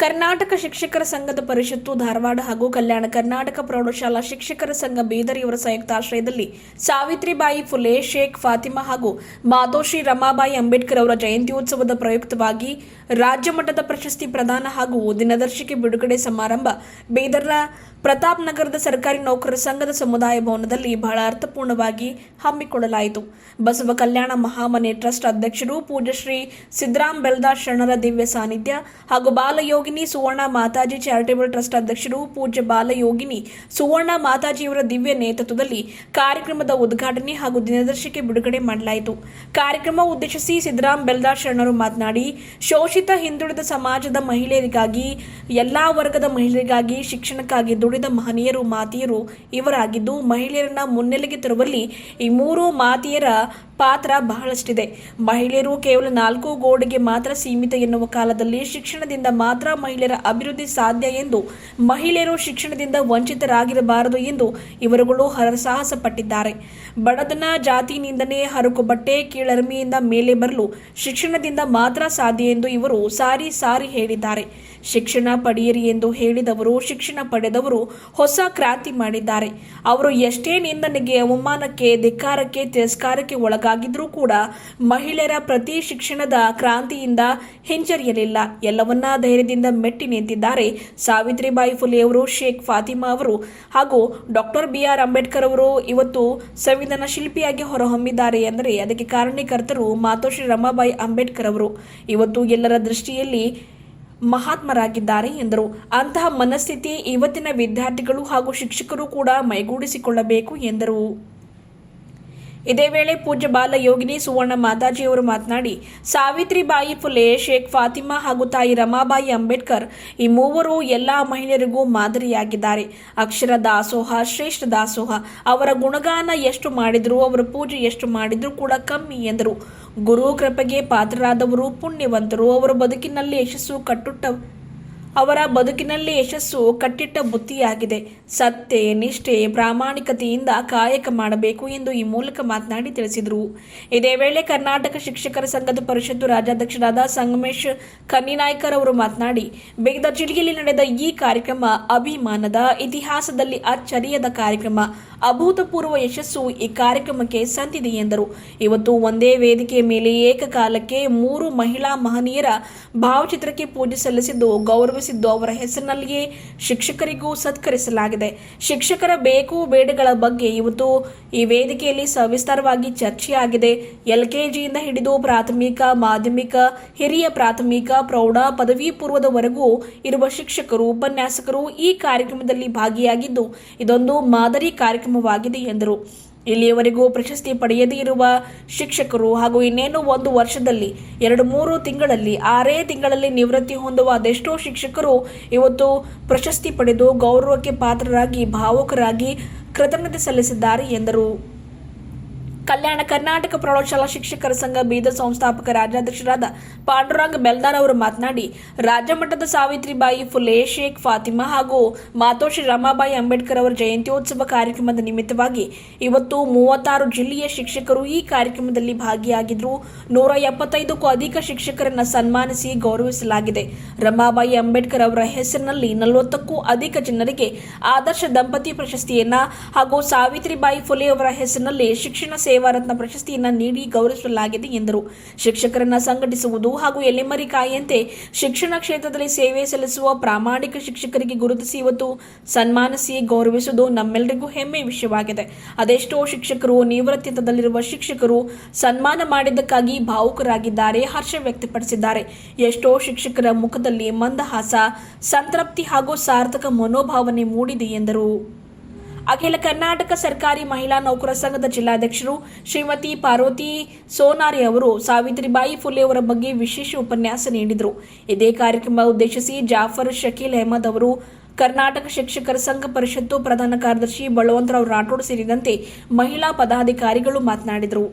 ಕರ್ನಾಟಕ ಶಿಕ್ಷಕರ ಸಂಘದ ಪರಿಷತ್ತು ಧಾರವಾಡ ಹಾಗೂ ಕಲ್ಯಾಣ ಕರ್ನಾಟಕ ಪ್ರೌಢಶಾಲಾ ಶಿಕ್ಷಕರ ಸಂಘ ಬೀದರ್ ಇವರ ಸಂಯುಕ್ತಾಶ್ರಯದಲ್ಲಿ ಸಾವಿತ್ರಿಬಾಯಿ ಫುಲೆ, ಶೇಖ್ ಫಾತಿಮಾ ಹಾಗೂ ಮಾತೋಶ್ರೀ ರಮಾಬಾಯಿ ಅಂಬೇಡ್ಕರ್ ಅವರ ಜಯಂತ್ಯೋತ್ಸವದ ಪ್ರಯುಕ್ತವಾಗಿ ರಾಜ್ಯ ಮಟ್ಟದ ಪ್ರಶಸ್ತಿ ಪ್ರದಾನ ಹಾಗೂ ದಿನದರ್ಶಿಕೆ ಬಿಡುಗಡೆ ಸಮಾರಂಭ ಬೀದರ್ನ ಪ್ರತಾಪ್ ನಗರದ ಸರ್ಕಾರಿ ನೌಕರರ ಸಂಘದ ಸಮುದಾಯ ಭವನದಲ್ಲಿ ಬಹಳ ಅರ್ಥಪೂರ್ಣವಾಗಿ ಹಮ್ಮಿಕೊಳ್ಳಲಾಯಿತು. ಬಸವ ಕಲ್ಯಾಣ ಮಹಾಮನೆ ಟ್ರಸ್ಟ್ ಅಧ್ಯಕ್ಷರು ಪೂಜ್ಯ ಶ್ರೀ ಸಿದ್ದರಾಮ್ ಬೆಲ್ದಾಸ್ ಶರಣರ ದಿವ್ಯ ಸಾನ್ನಿಧ್ಯ ಹಾಗೂ ಬಾಲಯೋಗಿನಿ ಸುವರ್ಣ ಮಾತಾಜಿ ಚಾರಿಟೇಬಲ್ ಟ್ರಸ್ಟ್ ಅಧ್ಯಕ್ಷರು ಪೂಜ್ಯ ಬಾಲಯೋಗಿನಿ ಸುವರ್ಣ ಮಾತಾಜಿಯವರ ದಿವ್ಯ ನೇತೃತ್ವದಲ್ಲಿ ಕಾರ್ಯಕ್ರಮದ ಉದ್ಘಾಟನೆ ಹಾಗೂ ದಿನದರ್ಶಿಕೆ ಬಿಡುಗಡೆ ಮಾಡಲಾಯಿತು. ಕಾರ್ಯಕ್ರಮ ಉದ್ದೇಶಿಸಿ ಸಿದ್ದರಾಮ್ ಬೆಲ್ದಾಸ್ ಶರಣರು ಮಾತನಾಡಿ, ಶೋಷಿತ ಹಿಂದುಳಿದ ಸಮಾಜದ ಮಹಿಳೆಯರಿಗಾಗಿ, ಎಲ್ಲಾ ವರ್ಗದ ಮಹಿಳೆಯರಿಗಾಗಿ ಶಿಕ್ಷಣಕ್ಕಾಗಿ ದುಡಿದ ಮಹನೀಯರು ಮಾತೆಯರು ಇವರಾಗಿದ್ದು, ಮಹಿಳೆಯರನ್ನ ಮುನ್ನೆಲೆಗೆ ತರುವಲ್ಲಿ ಈ ಮೂರು ಮಾತೆಯರ ಪಾತ್ರ ಬಹಳಷ್ಟಿದೆ. ಮಹಿಳೆಯರು ಕೇವಲ 4 ಗೋಡೆಗೆ ಮಾತ್ರ ಸೀಮಿತ ಎನ್ನುವ ಕಾಲದಲ್ಲಿ ಶಿಕ್ಷಣದಿಂದ ಮಾತ್ರ ಮಹಿಳೆಯರ ಅಭಿವೃದ್ಧಿ ಸಾಧ್ಯ ಎಂದು, ಮಹಿಳೆಯರು ಶಿಕ್ಷಣದಿಂದ ವಂಚಿತರಾಗಿರಬಾರದು ಎಂದು ಇವರುಗಳು ಹರಸಾಹಸ ಪಟ್ಟಿದ್ದಾರೆ. ಬಡತನ, ಜಾತಿ ನಿಂದನೆ, ಹರಕು ಬಟ್ಟೆ, ಕೀಳರಿಮೆಯಿಂದ ಮೇಲೆ ಬರಲು ಶಿಕ್ಷಣದಿಂದ ಮಾತ್ರ ಸಾಧ್ಯ ಎಂದು ಇವರು ಸಾರಿ ಸಾರಿ ಹೇಳಿದ್ದಾರೆ. ಶಿಕ್ಷಣ ಪಡೆಯಿರಿ ಎಂದು ಹೇಳಿದವರು, ಶಿಕ್ಷಣ ಪಡೆದವರು ಹೊಸ ಕ್ರಾಂತಿ ಮಾಡಿದ್ದಾರೆ. ಅವರು ಎಷ್ಟೇ ನಿಂದನೆಗೆ, ಅವಮಾನಕ್ಕೆ, ಧಿಕ್ಕಾರಕ್ಕೆ, ತಿರಸ್ಕಾರಕ್ಕೆ ಒಳಗಾಗಿದ್ರೂ ಕೂಡ ಮಹಿಳೆಯರ ಪ್ರತಿ ಶಿಕ್ಷಣದ ಕ್ರಾಂತಿಯಿಂದ ಹಿಂಜರಿಯಲಿಲ್ಲ. ಎಲ್ಲವನ್ನ ಧೈರ್ಯದಿಂದ ಮೆಟ್ಟಿ ನಿಂತಿದ್ದಾರೆ. ಸಾವಿತ್ರಿಬಾಯಿ ಫುಲೆ ಅವರು, ಶೇಖ್ ಫಾತಿಮಾ ಅವರು ಹಾಗೂ ಡಾಕ್ಟರ್ BR ಅಂಬೇಡ್ಕರ್ ಅವರು ಇವತ್ತು ಸಂವಿಧಾನ ಶಿಲ್ಪಿಯಾಗಿ ಹೊರಹೊಮ್ಮಿದ್ದಾರೆ ಎಂದರೆ ಅದಕ್ಕೆ ಕಾರಣೀಕರ್ತರು ಮಾತೋಶ್ರೀ ರಮಾಬಾಯಿ ಅಂಬೇಡ್ಕರ್ ಅವರು. ಇವತ್ತು ಎಲ್ಲರ ದೃಷ್ಟಿಯಲ್ಲಿ ಮಹಾತ್ಮರಾಗಿದ್ದಾರೆ ಎಂದರು. ಅಂತಹ ಮನಸ್ಥಿತಿ ಇವತ್ತಿನ ವಿದ್ಯಾರ್ಥಿಗಳು ಹಾಗೂ ಶಿಕ್ಷಕರು ಕೂಡ ಮೈಗೂಡಿಸಿಕೊಳ್ಳಬೇಕು ಎಂದರು. ಇದೇ ವೇಳೆ ಪೂಜ್ಯ ಬಾಲಯೋಗಿನಿ ಸುವರ್ಣ ಮಾತಾಜಿಯವರು ಮಾತನಾಡಿ, ಸಾವಿತ್ರಿಬಾಯಿ ಫುಲೆ, ಶೇಖ್ ಫಾತಿಮಾ ಹಾಗೂ ತಾಯಿ ರಮಾಬಾಯಿ ಅಂಬೇಡ್ಕರ್ ಈ ಮೂವರು ಎಲ್ಲಾ ಮಹಿಳೆಯರಿಗೂ ಮಾದರಿಯಾಗಿದ್ದಾರೆ. ಅಕ್ಷರ ದಾಸೋಹ, ಶ್ರೇಷ್ಠ ದಾಸೋಹ. ಅವರ ಗುಣಗಾನ ಎಷ್ಟು ಮಾಡಿದ್ರು, ಅವರ ಪೂಜೆ ಎಷ್ಟು ಮಾಡಿದ್ರು ಕೂಡ ಕಮ್ಮಿ ಎಂದರು. ಗುರು ಕೃಪೆಗೆ ಪಾತ್ರರಾದವರು ಪುಣ್ಯವಂತರು. ಅವರ ಬದುಕಿನಲ್ಲಿ ಯಶಸ್ಸು ಕಟ್ಟಿಟ್ಟ ಬುತ್ತಿಯಾಗಿದೆ. ಸತ್ಯ, ನಿಷ್ಠೆ, ಪ್ರಾಮಾಣಿಕತೆಯಿಂದ ಕಾಯಕ ಮಾಡಬೇಕು ಎಂದು ಈ ಮೂಲಕ ಮಾತನಾಡಿ ತಿಳಿಸಿದರು. ಇದೇ ವೇಳೆ ಕರ್ನಾಟಕ ಶಿಕ್ಷಕರ ಸಂಘದ ಪರಿಷತ್ತು ರಾಜ್ಯಾಧ್ಯಕ್ಷರಾದ ಸಂಗಮೇಶ್ ಕನ್ನಿನಾಯ್ಕರ್ ಅವರು ಮಾತನಾಡಿ, ಬೀದರ್ ಜಿಲ್ಲೆಯಲ್ಲಿ ನಡೆದ ಈ ಕಾರ್ಯಕ್ರಮ ಅಭಿಮಾನದ, ಇತಿಹಾಸದಲ್ಲಿ ಅಚ್ಚರಿಯದ ಕಾರ್ಯಕ್ರಮ. ಅಭೂತಪೂರ್ವ ಯಶಸ್ಸು ಈ ಕಾರ್ಯಕ್ರಮಕ್ಕೆ ಸಂದಿದೆ ಎಂದರು. ಇವತ್ತು ಒಂದೇ ವೇದಿಕೆಯ ಮೇಲೆ ಏಕಕಾಲಕ್ಕೆ 3 ಮಹಿಳಾ ಮಹನೀಯರ ಭಾವಚಿತ್ರಕ್ಕೆ ಪೂಜೆ ಸಲ್ಲಿಸಿದ್ದು, ಗೌರವಿಸಿದ್ದು, ಅವರ ಹೆಸರಿನಲ್ಲಿಯೇ ಶಿಕ್ಷಕರಿಗೂ ಸತ್ಕರಿಸಲಾಗಿದೆ. ಶಿಕ್ಷಕರ ಬೇಕು ಬೇಡಗಳ ಬಗ್ಗೆ ಇವತ್ತು ಈ ವೇದಿಕೆಯಲ್ಲಿ ಸವಿಸ್ತಾರವಾಗಿ ಚರ್ಚೆಯಾಗಿದೆ. LKGಯಿಂದ ಹಿಡಿದು ಪ್ರಾಥಮಿಕ, ಮಾಧ್ಯಮಿಕ, ಹಿರಿಯ ಪ್ರಾಥಮಿಕ, ಪ್ರೌಢ, ಪದವಿ ಪೂರ್ವದವರೆಗೂ ಇರುವ ಶಿಕ್ಷಕರು, ಉಪನ್ಯಾಸಕರು ಈ ಕಾರ್ಯಕ್ರಮದಲ್ಲಿ ಭಾಗಿಯಾಗಿದ್ದು, ಇದೊಂದು ಮಾದರಿ ಕಾರ್ಯಕ್ರಮವಾಗಿದೆ ಎಂದರು. ಇಲ್ಲಿಯವರೆಗೂ ಪ್ರಶಸ್ತಿ ಪಡೆಯದೇ ಇರುವ ಶಿಕ್ಷಕರು ಹಾಗೂ ಇನ್ನೇನು 1 ವರ್ಷದಲ್ಲಿ, 2-3 ತಿಂಗಳಲ್ಲಿ, 6 ತಿಂಗಳಲ್ಲಿ ನಿವೃತ್ತಿ ಹೊಂದುವ ಅದೆಷ್ಟೋ ಶಿಕ್ಷಕರು ಇವತ್ತು ಪ್ರಶಸ್ತಿ ಪಡೆದು ಗೌರವಕ್ಕೆ ಪಾತ್ರರಾಗಿ, ಭಾವುಕರಾಗಿ ಕೃತಜ್ಞತೆ ಸಲ್ಲಿಸಿದ್ದಾರೆ ಎಂದರು. ಕಲ್ಯಾಣ ಕರ್ನಾಟಕ ಪ್ರೌಢಶಾಲಾ ಶಿಕ್ಷಕರ ಸಂಘ ಬೀದರ್ ಸಂಸ್ಥಾಪಕ ರಾಜ್ಯಾಧ್ಯಕ್ಷರಾದ ಪಾಂಡುರಂಗ ಬೆಲ್ದಾರ್ ಅವರು ಮಾತನಾಡಿ, ರಾಜ್ಯ ಮಟ್ಟದ ಸಾವಿತ್ರಿಬಾಯಿ ಫುಲೆ, ಶೇಖ್ ಫಾತಿಮಾ ಹಾಗೂ ಮಾತೋಶ್ರೀ ರಮಾಬಾಯಿ ಅಂಬೇಡ್ಕರ್ ಅವರ ಜಯಂತ್ಯೋತ್ಸವ ಕಾರ್ಯಕ್ರಮದ ನಿಮಿತ್ತವಾಗಿ ಇವತ್ತು 36 ಜಿಲ್ಲೆಯ ಶಿಕ್ಷಕರು ಈ ಕಾರ್ಯಕ್ರಮದಲ್ಲಿ ಭಾಗಿಯಾಗಿದ್ದರು. 175ಕ್ಕೂ ಅಧಿಕ ಶಿಕ್ಷಕರನ್ನು ಸನ್ಮಾನಿಸಿ ಗೌರವಿಸಲಾಗಿದೆ. ರಮಾಬಾಯಿ ಅಂಬೇಡ್ಕರ್ ಅವರ ಹೆಸರಿನಲ್ಲಿ 40ಕ್ಕೂ ಅಧಿಕ ಜನರಿಗೆ ಆದರ್ಶ ದಂಪತಿ ಪ್ರಶಸ್ತಿಯನ್ನ ಹಾಗೂ ಸಾವಿತ್ರಿಬಾಯಿ ಫುಲೆ ಅವರ ಹೆಸರಿನಲ್ಲಿ ಶಿಕ್ಷಣ ಸೇವಾರತ್ನ ಪ್ರಶಸ್ತಿಯನ್ನು ನೀಡಿ ಗೌರವಿಸಲಾಗಿದೆ ಎಂದರು. ಶಿಕ್ಷಕರನ್ನ ಸಂಘಟಿಸುವುದು ಹಾಗೂ ಎಲೆಮರಿ ಕಾಯಿಯಂತೆ ಶಿಕ್ಷಣ ಕ್ಷೇತ್ರದಲ್ಲಿ ಸೇವೆ ಸಲ್ಲಿಸುವ ಪ್ರಾಮಾಣಿಕ ಶಿಕ್ಷಕರಿಗೆ ಗುರುತಿಸಿ ಇವತ್ತು ಸನ್ಮಾನಿಸಿ ಗೌರವಿಸುವುದು ನಮ್ಮೆಲ್ಲರಿಗೂ ಹೆಮ್ಮೆಯ ವಿಷಯವಾಗಿದೆ. ಅದೆಷ್ಟೋ ಶಿಕ್ಷಕರು, ನಿವೃತ್ತಿಯಲ್ಲಿರುವ ಶಿಕ್ಷಕರು ಸನ್ಮಾನ ಮಾಡಿದ್ದಕ್ಕಾಗಿ ಭಾವುಕರಾಗಿದ್ದಾರೆ, ಹರ್ಷ ವ್ಯಕ್ತಪಡಿಸಿದ್ದಾರೆ. ಎಷ್ಟೋ ಶಿಕ್ಷಕರ ಮುಖದಲ್ಲಿ ಮಂದಹಾಸ, ಸಂತೃಪ್ತಿ ಹಾಗೂ ಸಾರ್ಥಕ ಮನೋಭಾವನೆ ಮೂಡಿದೆ ಎಂದರು. ಅಖಿಲ ಕರ್ನಾಟಕ ಸರ್ಕಾರಿ ಮಹಿಳಾ ನೌಕರರ ಸಂಘದ ಜಿಲ್ಲಾಧ್ಯಕ್ಷರು ಶ್ರೀಮತಿ ಪಾರ್ವತಿ ಸೋನಾರಿ ಅವರು ಸಾವಿತ್ರಿಬಾಯಿ ಫುಲೆ ಅವರ ಬಗ್ಗೆ ವಿಶೇಷ ಉಪನ್ಯಾಸ ನೀಡಿದರು. ಇದೇ ಕಾರ್ಯಕ್ರಮ ಉದ್ದೇಶಿಸಿ ಜಾಫರ್ ಶಕೀಲ್ ಅಹಮದ್ ಅವರು, ಕರ್ನಾಟಕ ಶಿಕ್ಷಕರ ಸಂಘ ಪರಿಷತ್ತು ಪ್ರಧಾನ ಕಾರ್ಯದರ್ಶಿ ಬಲವಂತರಾವ್ ರಾಠೋಡ್ ಸೇರಿದಂತೆ ಮಹಿಳಾ ಪದಾಧಿಕಾರಿಗಳು ಮಾತನಾಡಿದರು.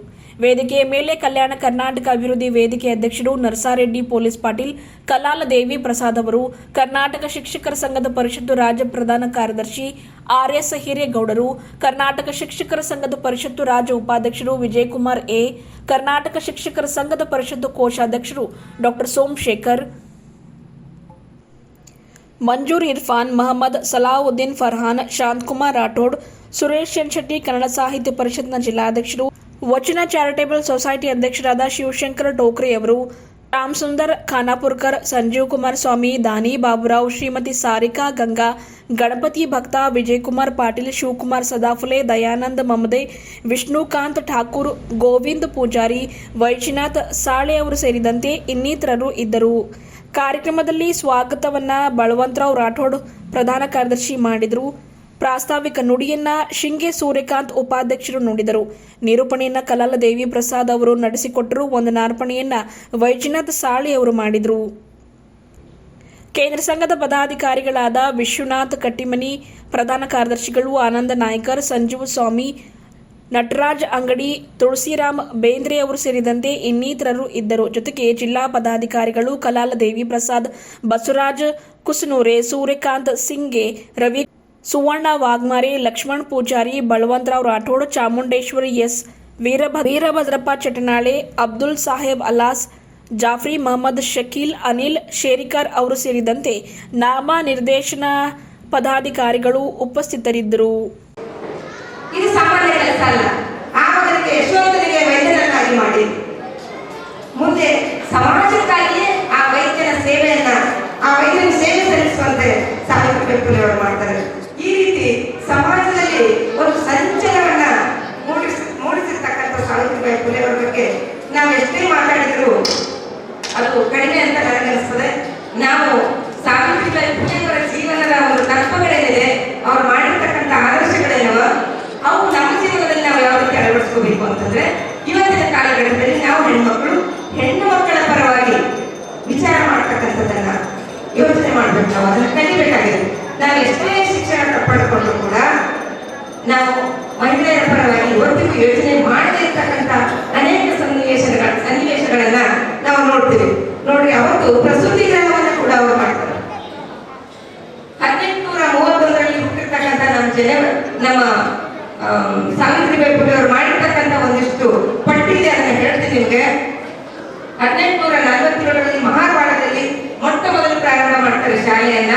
ವೇದಿಕೆಯ ಮೇಲೆ ಕಲ್ಯಾಣ ಕರ್ನಾಟಕ ಅಭಿವೃದ್ಧಿ ವೇದಿಕೆ ಅಧ್ಯಕ್ಷರು ನರಸಾರೆಡ್ಡಿ ಪೊಲೀಸ್ ಪಾಟೀಲ್, ಕಲಾಲ ದೇವಿ ಪ್ರಸಾದ್ ಅವರು, ಕರ್ನಾಟಕ ಶಿಕ್ಷಕರ ಸಂಘದ ಪರಿಷತ್ತು ರಾಜ್ಯ ಪ್ರಧಾನ ಕಾರ್ಯದರ್ಶಿ RS ಹಿರೇಗೌಡರು, ಕರ್ನಾಟಕ ಶಿಕ್ಷಕರ ಸಂಘದ ಪರಿಷತ್ತು ರಾಜ್ಯ ಉಪಾಧ್ಯಕ್ಷರು ವಿಜಯಕುಮಾರ್ A, ಕರ್ನಾಟಕ ಶಿಕ್ಷಕರ ಸಂಘದ ಪರಿಷತ್ತು ಕೋಶಾಧ್ಯಕ್ಷರು ಡಾ. ಸೋಮಶೇಖರ್, ಮಂಜೂರ್ ಇರ್ಫಾನ್, ಮಹಮ್ಮದ್ ಸಲಾವುದ್ದೀನ್ ಫರ್ಹಾನ್, ಶಾಂತಕುಮಾರ್ ರಾಠೋಡ್, ಸುರೇಶ್ ಶೆಟ್ಟಿ, ಕನ್ನಡ ಸಾಹಿತ್ಯ ಪರಿಷತ್ನ ಜಿಲ್ಲಾಧ್ಯಕ್ಷರು, ವಚನ ಚಾರಿಟೇಬಲ್ ಸೊಸೈಟಿ ಅಧ್ಯಕ್ಷರಾದ ಶಿವಶಂಕರ್ ಟೋಕ್ರೆ ಅವರು, ರಾಮ್ ಸುಂದರ್ ಖಾನಾಪುರ್ಕರ್, ಸಂಜೀವ್ ಕುಮಾರ್ ಸ್ವಾಮಿ, ದಾನಿ ಬಾಬುರಾವ್, ಶ್ರೀಮತಿ ಸಾರಿಕಾ ಗಂಗಾ, ಗಣಪತಿ ಭಕ್ತ, ವಿಜಯಕುಮಾರ್ ಪಾಟೀಲ್, ಶಿವಕುಮಾರ್ ಸದಾಫುಲೆ, ದಯಾನಂದ್ ಮಮದೆ, ವಿಷ್ಣುಕಾಂತ್ ಠಾಕೂರ್, ಗೋವಿಂದ್ ಪೂಜಾರಿ, ವೈಜನಾಥ್ ಸಾಳೆ ಅವರು ಸೇರಿದಂತೆ ಇನ್ನಿತರರು ಇದ್ದರು. ಕಾರ್ಯಕ್ರಮದಲ್ಲಿ ಸ್ವಾಗತವನ್ನ ಬಳವಂತರಾವ್ ರಾಠೋಡ್ ಪ್ರಧಾನ ಕಾರ್ಯದರ್ಶಿ ಮಾಡಿದರು. ಪ್ರಾಸ್ತಾವಿಕ ನುಡಿಯನ್ನ ಶಿಂಗೆ ಸೂರ್ಯಕಾಂತ್ ಉಪಾಧ್ಯಕ್ಷರು ನುಡಿದರು. ನಿರೂಪಣೆಯನ್ನ ಕಲಾಲ ದೇವಿ ಪ್ರಸಾದ್ ಅವರು ನಡೆಸಿಕೊಟ್ಟರು. ವಂದನಾರ್ಪಣೆಯನ್ನ ವೈಜನಾಥ್ ಸಾಳಿ ಅವರು ಮಾಡಿದರು. ಕೇಂದ್ರ ಸಂಘದ ಪದಾಧಿಕಾರಿಗಳಾದ ವಿಶ್ವನಾಥ್ ಕಟ್ಟಿಮನಿ, ಪ್ರಧಾನ ಕಾರ್ಯದರ್ಶಿಗಳು ಆನಂದ ನಾಯ್ಕರ್, ಸಂಜೀವ್ ಸ್ವಾಮಿ, ನಟರಾಜ್ ಅಂಗಡಿ, ತುಳಸಿರಾಮ್ ಬೇಂದ್ರೆ ಅವರು ಸೇರಿದಂತೆ ಇನ್ನಿತರರು ಇದ್ದರು. ಜೊತೆಗೆ ಜಿಲ್ಲಾ ಪದಾಧಿಕಾರಿಗಳು ಕಲಾಲ ದೇವಿ ಪ್ರಸಾದ್, ಬಸವರಾಜ್ ಕುಸನೂರೆ, ಸೂರ್ಯಕಾಂತ್ ಸಿಂಗೆ, ರವಿ ಸುವರ್ಣ ವಾಗ್ಮಾರೆ, ಲಕ್ಷ್ಮಣ್ ಪೂಜಾರಿ, ಬಳವಂತರಾವ್ ರಾಠೋಡ್, ಚಾಮುಂಡೇಶ್ವರಿ ಎಸ್, ವೀರಭದ್ರಪ್ಪ ಚಟನಾಳೆ, ಅಬ್ದುಲ್ ಸಾಹೇಬ್ ಅಲಾಸ್, ಜಾಫ್ರಿ ಮಹಮ್ಮದ್, ಶಕೀಲ್, ಅನಿಲ್ ಶೇರಿಕರ್ ಅವರು ಸೇರಿದಂತೆ ನಾಮ ನಿರ್ದೇಶನ ಪದಾಧಿಕಾರಿಗಳು ಉಪಸ್ಥಿತರಿದ್ದರು. ಇದು ಸಾಮಾನ್ಯ ಕೆಲಸ ಅಲ್ಲ. ಆ ಮಗನಿಗೆ ಯಶವಂತನಿಗೆ ವೈದ್ಯನನ್ನಾಗಿ ಮಾಡಿ ಮುಂದೆ ಸಮಾಜಕ್ಕಾಗಿಯೇ ಆ ವೈದ್ಯನ ಸೇವೆಯನ್ನ, ಆ ವೈದ್ಯನ ಸೇವೆ ಸಲ್ಲಿಸುವಂತೆ ಸಾವಿತ್ರಿಬಾಯಿ ಫುಲೆ ಅವರು ಮಾಡ್ತಾರೆ. ಈ ರೀತಿ ಸಮಾಜದಲ್ಲಿ ಒಂದು ಸಂಚಲನವನ್ನ ಮೂಡಿಸಿರ್ತಕ್ಕಂಥ ಸಾವಿತ್ರಿಬಾಯಿ ಫುಲೆ ಅವರ ಬಗ್ಗೆ ನಾವು ಎಷ್ಟೇ ಮಾತಾಡಿದ್ರು ಅದು ಕಡಿಮೆ ಅಂತ ನನಗನ್ನಿಸ್ತದೆ. ನಾವು ಸಾವಿತ್ರಿಬಾಯಿ ಫುಲೆ ಅವರ ಜೀವನದ ಒಂದು ತತ್ವಗಳೇನಿದೆ, ಅವ್ರು ಮಾಡಿರ್ತಕ್ಕಂಥ ಆದರ್ಶಗಳೇನವ, ಅವು ನಮ್ಮ ಜೀವನದಲ್ಲಿ ನಾವು ಯಾವ ರೀತಿ ಅಳವಡಿಸ್ಕೋಬೇಕು ಅಂತಂದ್ರೆ, ಇವತ್ತಿನ ಕಾಲಘಟ್ಟದಲ್ಲಿ ನಾವು ಹೆಣ್ಣು ಮಕ್ಕಳ ಪರವಾಗಿ ವಿಚಾರ ಮಾಡ್ತಕ್ಕಂಥದ್ದನ್ನ ಯೋಚನೆ ಮಾಡ್ಬೇಕು. ನಾವು ಅದನ್ನ ಕಲಿಬೇಕಾಗಿದೆ. ನಾವು ಎಷ್ಟೇ ಶಿಕ್ಷಣ ಪಡೆದುಕೊಂಡ್ರು ಕೂಡ ನಾವು ಮಹಿಳೆಯರ ಪರವಾಗಿ ಇವತ್ತಿಗೂ ಯೋಚನೆ ಮಾಡದೇ ಇರ್ತಕ್ಕಂಥ ಅನೇಕ ಸನ್ನಿವೇಶಗಳನ್ನ ನಾವು ನೋಡ್ತೀವಿ. ನೋಡಿ, ಅವತ್ತು ಪ್ರಸೂತಿ ಗ್ರಹವನ್ನು ಕೂಡ ಅವರು ಮಾಡ್ತಾರೆ. 1831ರಲ್ಲಿ ಹುಟ್ಟಿರ್ತಕ್ಕಂಥ ನಮ್ಮ ಸಾವಿತ್ರಿಬಾಯಿ ಫುಲೆ ಅವರು ಮಾಡಿರ್ತಕ್ಕಂಥ ಒಂದಿಷ್ಟು ಪಟ್ಟಿ ಇದೆ, ಅದನ್ನ ಹೇಳ್ತೀನಿ ನಿಮ್ಗೆ. 1847ರಲ್ಲಿ ಮಹಾರಾಣದಲ್ಲಿ ಮೊಟ್ಟ ಮೊದಲು ಪ್ರಾರಂಭ ಮಾಡ್ತಾರೆ ಶಾಲೆಯನ್ನ.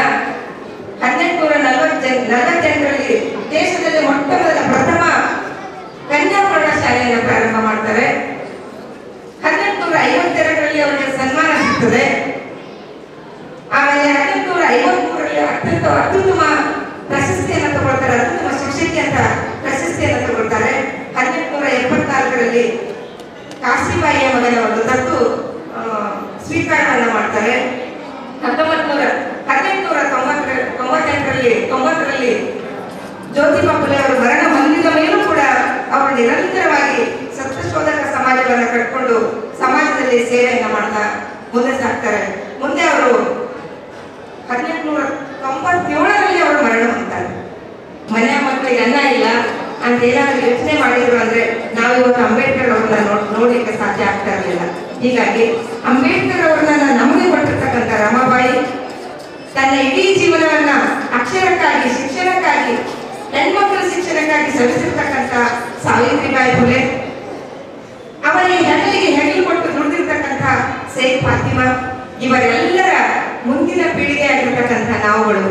1848ರಲ್ಲಿ ದೇಶದಲ್ಲಿ ಮೊಟ್ಟ ಮೊದಲ ಪ್ರಥಮ ಕನ್ಯಾ ಪ್ರೌಢಶಾಲೆಯನ್ನ ಪ್ರಾರಂಭ ಮಾಡ್ತಾರೆ. 1852ರಲ್ಲಿ ಅವರಿಗೆ ಸನ್ಮಾನ ಸಿಗ್ತದೆ. ಆಮೇಲೆ 1853ರಲ್ಲಿ ಅತ್ಯುತ್ತಮ ಪ್ರಶಸ್ತಿಯನ್ನು ತಗೊಳ್ತಾರೆ, ಅತ್ಯುತ್ತಮ ಶಿಕ್ಷಕಿ ಅಂತ ಪ್ರಶಸ್ತಿಯನ್ನು ತಗೊಳ್ತಾರೆ. 1874ರಲ್ಲಿ ಕಾಶಿಬಾಯಿಯ ಮಗನ ಒಂದು ದತ್ತು ಸ್ವೀಕಾರವನ್ನ ಮಾಡ್ತಾರೆ. 1898ರಲ್ಲಿ ಜ್ಯೋತಿಬಾ ಫುಲೆ ಅವರು ಮರಣ ಹೊಂದಿದ ಮೇಲೂ ಕೂಡ ಅವರು ನಿರಂತರವಾಗಿ ಸತ್ಯಶೋಧಕ ಸಮಾಜವನ್ನು ಕಟ್ಕೊಂಡು ಸಮಾಜದಲ್ಲಿ ಸೇವೆಯನ್ನು ಮಾಡ್ತಾ ಮುಂದೆ ಸಾಕ್ತಾರೆ. ಮುಂದೆ ಅವರು 1897ರಲ್ಲಿ ಅವರು ಮರಣ ಹೊಂದ್ತಾರೆ. ಮನೆ ಮಕ್ಕಳಿಗೆ ಅನ್ನ ಇಲ್ಲ ಅಂತ ಏನಾದ್ರು ಯೋಚನೆ ಮಾಡಿದ್ರು ಅಂದ್ರೆ ನಾವು ಇವತ್ತು ಅಂಬೇಡ್ಕರ್ ಅವ್ರನ್ನ ನೋಡ್ಲಿಕ್ಕೆ ಸಾಧ್ಯ ಆಗ್ತಾ ಇರಲಿಲ್ಲ. ಹೀಗಾಗಿ ಅಂಬೇಡ್ಕರ್ ಅವ್ರನ್ನ ನಮಗೆ ಕೊಟ್ಟಿರ್ತಕ್ಕಂಥ ರಮಾಬಾಯಿ ತನ್ನ ಇಡೀ ಜೀವನವನ್ನ ಅಕ್ಷರಕ್ಕಾಗಿ, ಶಿಕ್ಷಣಕ್ಕಾಗಿ, ಹೆಣ್ಮಕ್ಳ ಶಿಕ್ಷಣಕ್ಕಾಗಿ ಸಲ್ಲಿಸಿರ್ತಕ್ಕಂಥ ಸಾವಿತ್ರಿಬಾಯಿ ಫುಲೆ, ಅವರಿಗೆ ಹೆಣ್ಣು ಕೊಟ್ಟು ದುಡಿದಿರ್ತಕ್ಕಂಥ ಸೈಯದ್ ಫಾತಿಮಾ, ಇವರೆಲ್ಲರ ಮುಂದಿನ ಪೀಳಿಗೆ ಆಗಿರ್ತಕ್ಕಂಥ ನಾವುಗಳು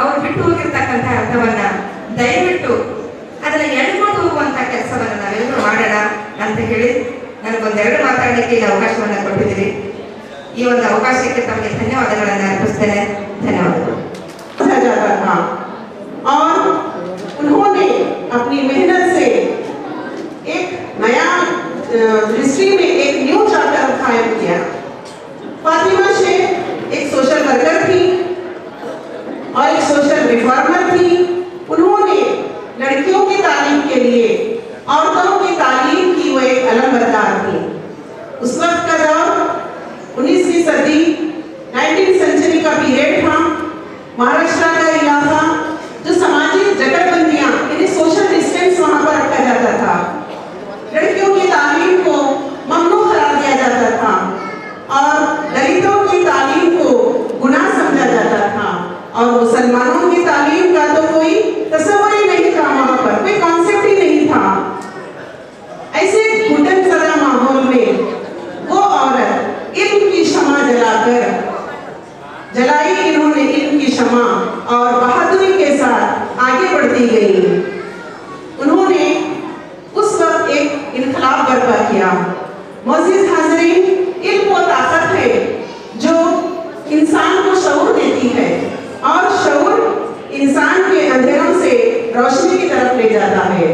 ಅವರು ಬಿಟ್ಟು ಹೋಗಿರ್ತಕ್ಕಂಥ ಅರ್ಥವನ್ನ ದಯವಿಟ್ಟು ಅದನ್ನ ಎಳ್ಕೊಂಡು ಹೋಗುವಂತ ಕೆಲಸವನ್ನ ನಾವೆಲ್ಲರೂ ಮಾಡೋಣ ಅಂತ ಹೇಳಿ ನನಗೊಂದೆರಡು ಮಾತಾಡಲಿಕ್ಕೆ ಈ ಅವಕಾಶವನ್ನ ಕೊಟ್ಟಿದ್ದೀರಿ. ಈ ಒಂದು ಅವಕಾಶಕ್ಕೆ ತಮಗೆ ಧನ್ಯವಾದಗಳನ್ನು ಅರ್ಪಿಸ್ತೇನೆ. ಧನ್ಯವಾದಗಳು. और उन्होंने अपनी मेहनत से एक नया हिस्ट्री में एक न्यू चैप्टर कायम किया. फातिमा शेख एक सोशल वर्कर थी और एक सोशल रिफॉर्मर थी. उन्होंने लड़कियों की तालीम के लिए, औरतों की तालीम की वो एक अलमबरदार थी. उस वक्त का दौर 19वीं सदी 19th सेंचुरी का पीरियड था. महाराष्ट्र का इलाका जो सामाजिक जकड़बंदियां यानी सोशल डिस्टेंस वहां पर रखा जाता था. लड़कियों की तालीम को ममनू करार दिया जाता था और दलितों की तालीम को गुनाह समझा जाता था और मुसलमानों की तालीम का तो कोई तस्वर ही नहीं था, वहां पर कोई कॉन्सेप्ट ही नहीं था. ऐसे घुटन सदा माहौल में वो औरत इल्म की शमा जलाकर जलाई इन्होंने इल्म की शमा और बहादुरी के साथ आगे बढ़ती गई। उन्होंने उस वक्त एक इनकलाब बर्पा किया। मोअज़्ज़िज़ हाज़रीन, इल्म वो ताकत है जो इंसान को शऊर देती है और शऊर इंसान के अंधेरों से रोशनी की तरफ ले जाता है।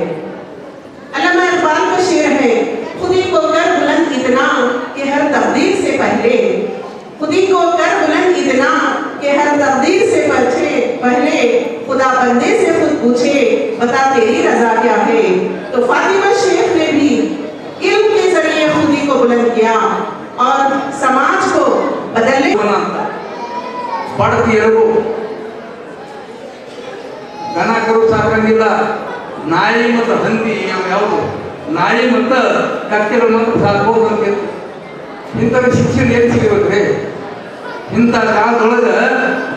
अल्लामा इक़बाल का शेर है, खुदी को कर बुलंद इतना कि हर तकदीर से पहले, खुदी को कर बुलंद इतना कि हर तकदीर से पहले खुदा बंदे से खुद पूछे बता तेरी रजा क्या है। तो फातिमा शेख ने भी इल्म के जरिए खुदी को बुलंद किया और समाज को बदलने ಬಡತಿಯರು ದನ ಕರು ಸಾಕಂಗಿಲ್ಲ, ನಾಯಿ ಮತ್ತು ಹಂದಿ ಯಾವುದು ನಾಯಿ ಮತ್ತು ಕತ್ತೆಗಳು ಮಾತ್ರ ಸಾಕ್ಬೋದು ಅಂತ ಇಂಥವ್ರ ಶಿಕ್ಷಣ ಏನು ಸಿಗಬೇಕ್ರಿ? ಇಂಥ ಕಾಲದೊಳಗೆ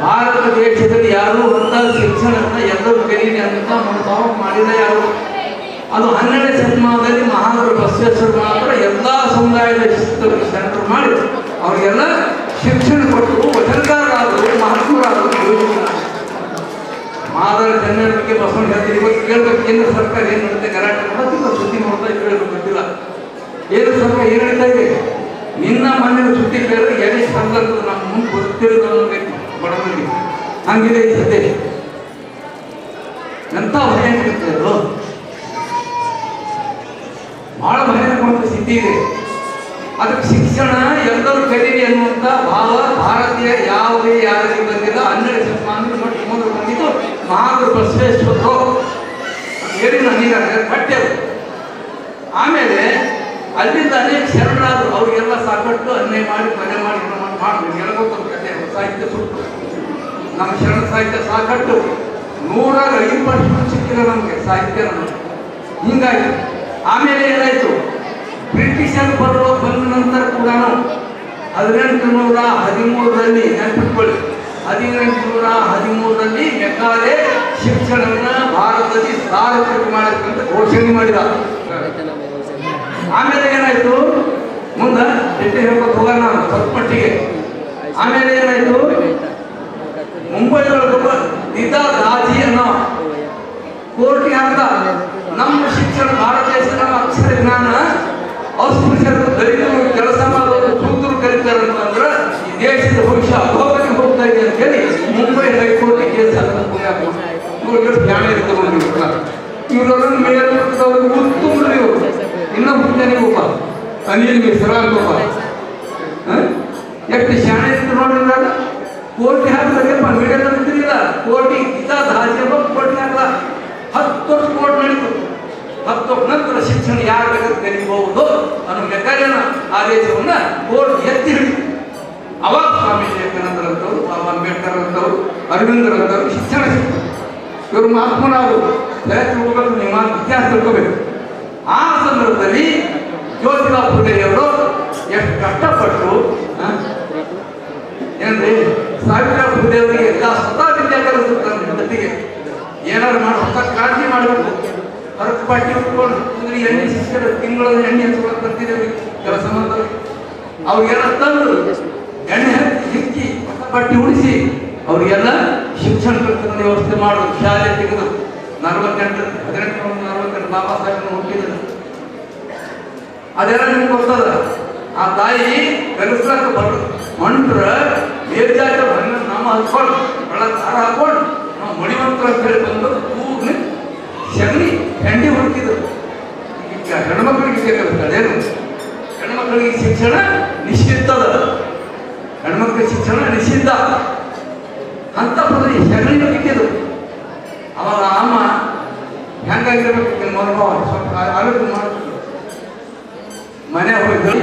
ಭಾರತ ದೇಶದಲ್ಲಿ ಯಾರು ಅಂತ ಶಿಕ್ಷಣವನ್ನು ಎಲ್ಲರೂ ಕಲೀಲಿ ಅಂತ ಮನೋಭಾವ ಮಾಡಿಲ್ಲ ಯಾರು. ಅದು 12ನೇ ಶತಮಾನದಲ್ಲಿ ಮಹಾಗುರು ಬಸವೇಶ್ವರ ಮಾತ್ರ ಎಲ್ಲ ಸಮುದಾಯದ ಸೆಂಟರ್ ಮಾಡಿ ಅವರಿಗೆಲ್ಲ ಶಿಕ್ಷಣ ಕೊಟ್ಟು ವಚನಕಾರರಾದರು, ಮಹಾತ್ಮರಾದರು. ಮಾದರ ಜನರ ಬಗ್ಗೆ ಬಸವಣ್ಣ ಹೇಳ್ತೀವಿ. ಇವತ್ತು ಕೇಳ್ಬೇಕು ಕೇಂದ್ರ ಸರ್ಕಾರ ಏನು ನಡೀತೆ ಗಲಾಟೆ ಮಾಡೋದಿಲ್ಲ, ಸುದ್ದಿ ಮಾಡ್ತಾ ಕೇಳಬೇಕು ಗೊತ್ತಿಲ್ಲ. ಕೇಂದ್ರ ಸರ್ಕಾರ ಏನು ನಡೀತಾ ಇದೆ? ನಿನ್ನ ಮನೆಯ ಸುದ್ದಿ ಕೇಳಿದ್ರೆ ಎಲ್ಲಿ ಸಂದರ್ಭ ನಮ್ಮ ಮುಂದೆ ಗೊತ್ತಿರೋದು ಬಡವರಿಗೆ ಹಂಗಿದೆ ಈ ಸದ್ಯ. ಎಂಥ ಭಯಾನಕ ಅದು, ಬಹಳ ಭಯಾನಕವಾದ ಸ್ಥಿತಿ ಇದೆ. ಅದಕ್ಕೆ ಶಿಕ್ಷಣ ಎಲ್ಲರೂ ಕಲೀಲಿ ಅನ್ನುವಂಥ ಭಾವ ಭಾರತೀಯ ಯಾವುದೇ ಯಾರಿಗೆ ಬಂದಿಲ್ಲ. 12ನೇ ಶತಮಾನದಲ್ಲಿ ಮೊದಲು ಬಂದಿದ್ದು ಮಹಾಗುರು ಬಸವೇಶ್ವರರು ಏರಿನ ನೀರಾಗ ಕಟ್ಟೆರು. ಆಮೇಲೆ ಅಲ್ಲಿಂದ ಅನೇಕ ಶರಣರಾದರು, ಅವರಿಗೆಲ್ಲ ಸಾಕಷ್ಟು ಅನ್ಯಾಯ ಮಾಡಿ ಮನೆ ಮಾಡಿ ಹೇಳ್ಕೊತ ಕತೆ ಸಾಹಿತ್ಯ ಸುಟ್ಟು ನಮ್ಮ ಶರಣ ಸಾಹಿತ್ಯ ಸಾಕಷ್ಟು 105% ಸಿಕ್ಕಿಲ್ಲ ನಮಗೆ ಸಾಹಿತ್ಯ ನಮಗೆ. ಹಿಂಗಾಗಿ ಆಮೇಲೆ ಏನಾಯಿತು, ಬ್ರಿಟಿಷರು ಬಂದ ನಂತರ ಕೂಡ 1813ರಲ್ಲಿ ನೆನಪಿಟ್ಕೊಳ್ಳಿ, 1813ರಲ್ಲಿ ಮೆಕಾಲೆ ಶಿಕ್ಷಣವನ್ನು ಭಾರತದಲ್ಲಿ ಸಾರ್ವತ್ರಿಕ ಮಾಡಬೇಕಂತ ಘೋಷಣೆ ಮಾಡಿದ. ಆಮೇಲೆ ಏನಾಯ್ತು, ಮುಂದೆ ಎಷ್ಟೇ ಹೇಳ್ಕೊತ ಹೋಗೋಣ ಸ್ವಲ್ಪ ಮಟ್ಟಿಗೆ. ಆಮೇಲೆ ಏನಾಯ್ತು, ಮುಂಬೈದೊಳಗೊಬ್ಬ ದಿದಾ ದಾಜಿ ಅನ್ನೋ ಕೋರ್ಟ್ಗೆ ಹಾಕಿದ, ನಮ್ಮ ಶಿಕ್ಷಣ ಭಾರತ ದೇಶದ ಅಕ್ಷರ ಜ್ಞಾನ ಅಸ್ಪೃಶ್ಯರು ದಲಿತರು ಕೆಲಸ ಮಾಡೋದು ಸೂತ್ರರು ಕರೀತಾರೆ ಅಂತಂದ್ರೆ ಈ ದೇಶದ ಭವಿಷ್ಯ ಅಧೋಗತಿಗೆ ಹೋಗ್ತಾ ಇದೆ ಅಂತ ಹೇಳಿ ಮುಂಬೈ ಹೈಕೋರ್ಟ್ ಕೇಸ್ ಇವ್ರಿಗೆ ಜ್ಞಾನ ಇರ್ತದೆ. ಇವರನ್ನು ಮೇಲ್ಮಟ್ಟದವ್ರಿಗೆ ಉತ್ತುಂಬ್ರು ನೀವು, ಇನ್ನೂ ಮುಂದೆ ನೀವು ಅನಿಲ್ ಮಿಶ್ರಾ ಅಂತಪ್ಪ ಎಷ್ಟು ಶಾಣೆ ಇತ್ತು ನೋಡಿದಾಗ ಕೋರ್ಟಿಗೆ ಹಾಕ್ಬೇಕಪ್ಪ. ಮೀಡಿಯಾದಲ್ಲಿ ಇದ್ದಿಲ್ಲ, ಕೋರ್ಟಿಗೆ ಗೀತಾ ದಾಜಿಯಪ್ಪ ಕೋರ್ಟಿಗೆ ಹಾಕಲ್ಲ. 10 ವರ್ಷ ಕೋರ್ಟ್ ನಡೀತು. 10 ವರ್ಷ ನಂತರ ಶಿಕ್ಷಣ ಯಾರು ಬೇಕಾದ್ರೆ ಕಲಿಬಹುದು ಅನ್ನೋ ಮೆಕಾಲಿನ ಆದೇಶವನ್ನು ಕೋರ್ಟ್ ಎತ್ತಿ ಹಿಡಿತು. ಅವಾಗ ಸ್ವಾಮಿ ವಿವೇಕಾನಂದರಂತವ್ರು, ಬಾಬಾ ಅಂಬೇಡ್ಕರ್ ಅಂತವ್ರು, ಅರವಿಂದರಂತವ್ರು ಶಿಕ್ಷಣ ಸಿಕ್ತು. ಇವರು ಮಹಾತ್ಮರಾದರು, ಹೋಗಲು ನಿಮ್ಮ ಇತಿಹಾಸ ತಿಳ್ಕೋಬೇಕು. ಆ ಸಂದರ್ಭದಲ್ಲಿ ಜ್ಯೋತಿರಾವ್ ಫುಲೆಯವರು ಎಷ್ಟು ಕಷ್ಟಪಟ್ಟು ಏನ್ರಿ ಸಾವಿರಾರು ಫುಲೆಯವರಿಗೆ ಎಲ್ಲ ಸ್ವತಃ ವಿದ್ಯಾ ಕಲಿಸುತ್ತಾರೆ. ಜೊತೆಗೆ ಏನಾದ್ರು ಮಾಡಿ ಹೊಸ ಕ್ರಾಂತಿ ಮಾಡಬೇಕು. ಹೊರಗೆ ಪಟ್ಟಿ ಉಟ್ಕೊಂಡು ಎಣ್ಣೆ ಶಿಕ್ಷಕರು ತಿಂಗಳ ಎಣ್ಣೆ ಹಚ್ಕೊಂಡು ಬರ್ತಿದ್ದೇವೆ ಕೆಲಸ ಮಾಡಿದವರು. ಅವ್ರಿಗೆಲ್ಲ ತಂದು ಎಣ್ಣೆ ಹಿಕ್ಕಿ ಹೊಸ ಪಟ್ಟಿ ಉಳಿಸಿ ಅವ್ರಿಗೆಲ್ಲ ಶಿಕ್ಷಣ ವ್ಯವಸ್ಥೆ ಮಾಡೋದು. ಶಾಲೆ ತೆಗೆದು 1848 ಬಾಬಾ ಸಾಹೇಬ್ ಹುಟ್ಟಿದ್ರು. ಅದೆಲ್ಲ ನಿಮ್ಗೆ ಗೊತ್ತದ. ಆ ತಾಯಿ ಕಲಿಸ್ಲಾಕ ಹೊಂಟ್ರ ಬೇಜಾಟ ನಾಮ ಹಚ್ಕೊಂಡು ಒಳಗೆ ದಾರ ಹಾಕೊಂಡು ನಾವು ಮಣಿವಂತರ ಅಂತ ಹೇಳಿ ಬಂದು ಕೂಗ್ಲಿ ಸಗಣಿ ಹೆಂಡಿ ಹುಡುಕಿದ್ರು. ಈಗ ಹೆಣ್ಮಕ್ಳಿಗೆ ಬೇಕಾಗುತ್ತೆ ಅದೇನು, ಹೆಣ್ಮಕ್ಳಿಗೆ ಶಿಕ್ಷಣ ನಿಷಿದ್ಧದ, ಹೆಣ್ಮಕ್ಳಿಗೆ ಶಿಕ್ಷಣ ನಿಷಿದ್ಧ ಅಂತ ಬಂದ್ರೆ ಸಗಣಿ ಹುಡುಕಿದ್ರು. ಅವಾಗ ಅಮ್ಮ ಹೆಂಗಾಗಿರ್ಬೇಕು ಮನೋಭಾವ ಸ್ವಲ್ಪ ಆಲೋಚನೆ ಮಾಡ್ತಿದ್ರು. ಮನೆ ಹೋಗಿದ್ದು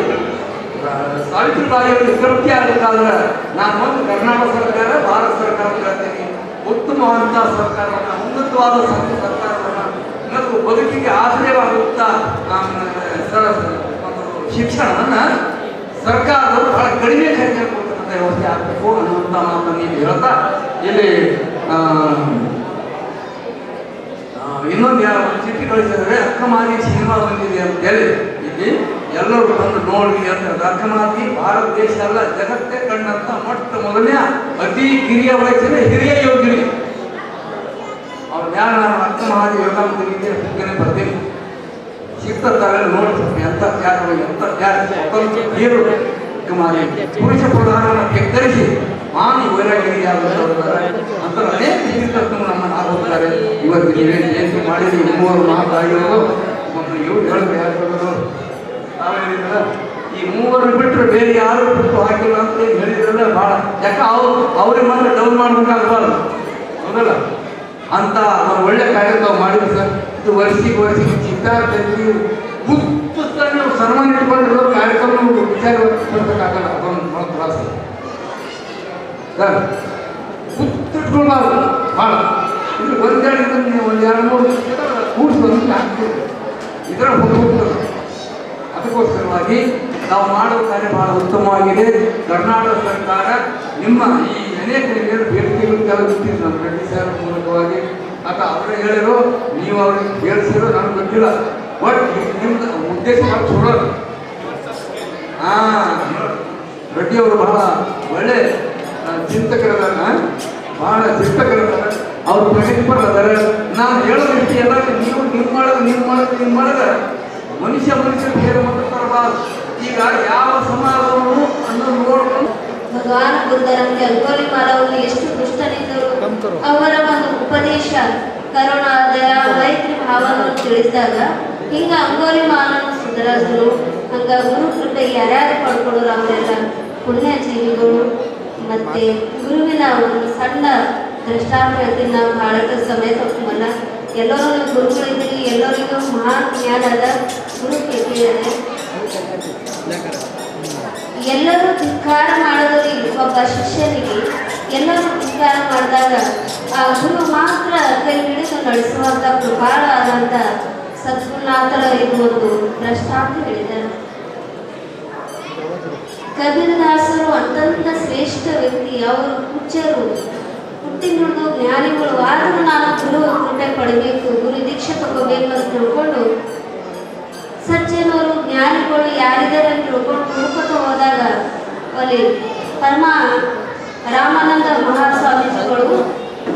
ಸಾವಿತ್ರಿಬಾಯಿಯವರು ತೃಪ್ತಿ ಆಗಬೇಕಾದ್ರೆ ನಾನು ಒಂದು ಕರ್ನಾಟಕ ಸರ್ಕಾರ ಭಾರತ ಸರ್ಕಾರ ಹೇಳ್ತೀನಿ, ಉತ್ತಮವಾದಂಥ ಸರ್ಕಾರವನ್ನು, ಉನ್ನತವಾದ ಸರ್ಕಾರವನ್ನು, ಮತ್ತು ಬದುಕಿಗೆ ಆಶ್ರಯವಾಗುತ್ತ ಶಿಕ್ಷಣವನ್ನು ಸರ್ಕಾರದವರು ಬಹಳ ಕಡಿಮೆ ಖರ್ಚು ಕೊಡ್ತಕ್ಕಂಥ ವ್ಯವಸ್ಥೆ ಆಗಬೇಕು ಅನ್ನುವಂಥ ಮಾತನ್ನು ನೀವು ಹೇಳ್ತಾ ಇಲ್ಲಿ ಇನ್ನೊಂದು ಚಿಟ್ಟಿ ಕಳಿಸಿದ್ರೆ ಅಕ್ಕಮಾದಿ ಸಿನಿಮಾ ಬಂದಿದೆ ಅಂತ ಹೇಳಿ ಇಲ್ಲಿ ಎಲ್ಲರೂ ಬಂದು ನೋಡಿ ಅಂತ. ಅಕ್ಕಮಾದಿ ಭಾರತ ದೇಶ ಎಲ್ಲ ಜಗತ್ತೇ ಕಂಡಂತ ಮೊಟ್ಟ ಮೊದಲನೇ ಅತಿ ಕಿರಿಯ ವಯಸ್ಸಿನ ಹಿರಿಯ ಯೋಗಿನಿ. ಅವ್ರು ಯಾರು ನಾನು ಅರ್ಥ ಮಾಡಿ ಯೋಗಾಂತರಿಗೆ ಸುಮ್ಮನೆ ಬರ್ತೀನಿ ಸಿಗ್ತಾರೆ ನೋಡಿ ಸ್ವಲ್ಪ ಎಂತ ಯಾರು ನೀರು ಕುಮಾರಿ ಪುರುಷ ಪ್ರಧಾನ ಕೆತ್ತರಿಸಿ ಮಾನಿ ವೈರಾಗ್ಯರಿಯಾಗುತ್ತಾರೆ ಅಂತ ಅನೇಕ ತೀರ್ಥರು ನಮ್ಮನ್ನು ಆಗುತ್ತಾರೆ. ಇವತ್ತು ನೀವೇನು ಜಯಂತಿ ಮಾಡಿದ್ರಿ 3 ಮಾತಾಗಿರೋದು ಒಂದು ಇವ್ರು ಹೇಳಬೇಕು ಈ 3 ಬಿಟ್ಟರೆ ಬೇರೆ ಯಾರು ಬಿಟ್ಟು ಹಾಕಿಲ್ಲ ಅಂತ ಹೇಳಿದ್ರಲ್ಲ ಭಾಳ ಯಾಕೆ ಅವ್ರಿಗೆ ಮಾತ್ರ ಡೌನ್ ಮಾಡ್ಬೇಕಾಗಬಾರ್ದು ಹೌದಲ್ಲ ಅಂತ ಅವ್ರು ಒಳ್ಳೆ ಕಾರ್ಯಕ್ರಮ ಮಾಡಿದ್ರು ಸರ್. ಇದು ವರ್ಷಿಗೆ ಚಿತ್ತಾರ್ಥಿ ಉತ್ತುತ್ತಾನೆ ಸನ್ಮಾನ ಇಟ್ಕೊಂಡಿರೋ ಕಾರ್ಯಕ್ರಮ ವಿಚಾರ ಪಡ್ಬೇಕಾಗಲ್ಲ ಅದೊಂದು ಭಾಳ ತ್ರಾಸ ಸರ್. ಉತ್ತಿಟ್ಕೊಳ್ಬಾರ್ದು ಭಾಳ ಇದು ಒಂದೆರಡು ನೀವು ಒಂದು 2-3 ಕೂಡಿಸೋದಕ್ಕೆ ಆಗ್ತದೆ ಇದರ ಹೋಗ್ತದೆ. ಅದಕ್ಕೋಸ್ಕರವಾಗಿ ನಾವು ಮಾಡುವ ಕಾರ್ಯ ಬಹಳ ಉತ್ತಮವಾಗಿದೆ. ಕರ್ನಾಟಕ ಸರ್ಕಾರ ನಿಮ್ಮ ಈ ಅನೇಕ ಬೇಡಿಕೆಗಳು ಕೆಲವು ನಮ್ಮ ರೆಡ್ಡಿ ಸರ್ ಮೂಲಕವಾಗಿ ಅಥವಾ ಅವರೇ ಹೇಳಿರೋ ನೀವು ಅವ್ರಿಗೆ ಹೇಳಿಸಿರೋ ನನಗೆ ಗೊತ್ತಿಲ್ಲ. ಬಟ್ ನಿಮ್ದು ಉದ್ದೇಶ ಸುಡೋದು ರೆಡ್ಡಿ ಅವರು ಬಹಳ ಒಳ್ಳೆ ಚಿಂತಕರಿದ್ದಾರೆ, ಬಹಳ ಚಿಂತಕರಿದ್ದಾರೆ, ಅವ್ರು ಪ್ರಗತಿಪರ ಅದಾರೆ. ನಾನು ಹೇಳೋ ರೀತಿ ಎಲ್ಲ ನೀವು ಮಾಡಿದ್ರೆ ಮನುಷ್ಯ ಬೇರೆ ಮಾತಾಡಬಾರ್ದು. ಈಗ ಯಾವ ಸಮಾಜವನ್ನು ಅನ್ನೋದು ನೋಡ್ಕೊಂಡು ಭಗವಾನ್ ಬುದ್ಧರಂತೆ ಅಂಗುಲಿಮಾಲವನ್ನು ಎಷ್ಟು ದುಷ್ಟನಿದ್ದರು ಅವರ ಒಂದು ಉಪದೇಶ ಕರುಣ ದಯ ಮೈತ್ರಿ ಭಾವವನ್ನು ತಿಳಿಸಿದಾಗ ಹಿಂಗ ಅಂಗುಲಿಮಾಲನು ಸುಧಾರಿಸಲು ಹಂಗ ಗುರು ಕೃಪೆ ಯಾರ್ಯಾರು ಪಡ್ಕೊಳ್ಳೋರು ಅವರೆಲ್ಲ ಪುಣ್ಯ ಜೀವಿಗಳು. ಮತ್ತೆ ಗುರುವಿನ ಒಂದು ಸಣ್ಣ ದೃಷ್ಟಾಂತ ಹೇಳ್ತೀನಿ. ನಾವು ಭಾರತ ಸಮೇತ ಹೋಗಲ್ಲ, ಎಲ್ಲರೂ ಗುರುಗಳಿದ್ದೀವಿ, ಎಲ್ಲರಿಗೂ ಮಹಾನ್ ಜ್ಞಾನದ ಗುರು ಕೇಳಿದೆ. ಎಲ್ಲರೂ ಧಿಕ್ಕಾರ ಮಾಡೋದು ಒಬ್ಬ ಶಿಷ್ಯನಿಗೆ ಎಲ್ಲರೂ ಧಿಕ್ಕಾರ ಮಾಡಿದಾಗ ಆ ಗುರು ಮಾತ್ರ ಕೈ ಹಿಡಿದು ನಡೆಸುವಂಥ ಕೃಪಾಳಾದಂಥ ಸದ್ಗುರುನಾಥರ ಇದು ಒಂದು ದೃಷ್ಟಾಂತ ಹೇಳಿದ್ದಾರೆ. ಕಬೀರದಾಸರು ಅತ್ಯಂತ ಶ್ರೇಷ್ಠ ವ್ಯಕ್ತಿ, ಅವರು ಪೂಜ್ಯರು, ಹುಟ್ಟಿ ನುಡಿದು ಜ್ಞಾನಿಗಳು. ಆದರೂ ನಾನು ಗುರು ಕೃಪೆ ಪಡಬೇಕು, ಗುರು ದೀಕ್ಷೆ ತಗೋಬೇಕು ಅಂತ ತಿಳ್ಕೊಂಡು ಸಜ್ಜನವರು ಜ್ಞಾನಿಗಳು ಯಾರಿದ್ದಾರೆ ಅಂತ ತಿಳ್ಕೊಂಡು ಹುಡುಕತ ಹೋದಾಗ ಅಲ್ಲಿ ಪರಮ ರಾಮಾನಂದ ಮಹಾಸ್ವಾಮೀಜಿಗಳು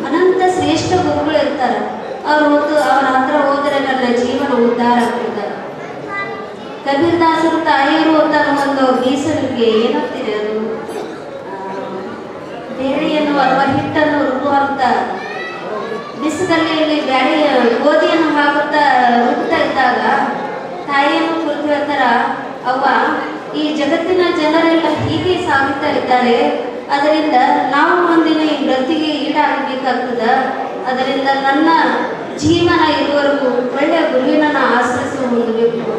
ಅನಂತ ಶ್ರೇಷ್ಠ ಗುರುಗಳು ಇರ್ತಾರೆ. ಅವ್ರ ಹತ್ರ ಹೋದರೆ ನನ್ನ ಜೀವನ ಉದ್ಧಾರ ಆಗ್ತಿದ್ದಾರೆ. ಕಬೀರದಾಸರು ತಾಯಿಯರು ಅಂತ ಒಂದು ಬೀಸಲಿಗೆ ಏನಂತೀರಿ ಅದು ಬೇಳೆಯನ್ನು ಅಥವಾ ಹಿಟ್ಟನ್ನು ರುಬ್ಬುವಂತ ಬಿಸಿಲಲ್ಲಿ ಬ್ಯಾಳೆ ಗೋಧಿಯನ್ನು ಹಾಕುತ್ತಾ ರುಬ್ತಾ ಇದ್ದಾಗ ತಾಯಿಯನ್ನು ಕುರಿತು ಹೇಳ್ತಾರ, ಅವ್ವ ಈ ಜಗತ್ತಿನ ಜನರೆಲ್ಲ ಹೀಗೆ ಸಾಗುತ್ತಾ ಇದ್ದಾರೆ, ಅದರಿಂದ ನಾವು ಒಂದಿನ ಈ ವೃತ್ತಿಗೆ ಈಡಾಗಬೇಕಾಗ್ತದ. ಅದರಿಂದ ನನ್ನ ಜೀವನ ಇರುವವರೆಗೂ ಒಳ್ಳೆಯ ಗುರುವಿನ ಆಶ್ರಯಿಸಿ ಹೊಂದಬೇಕು.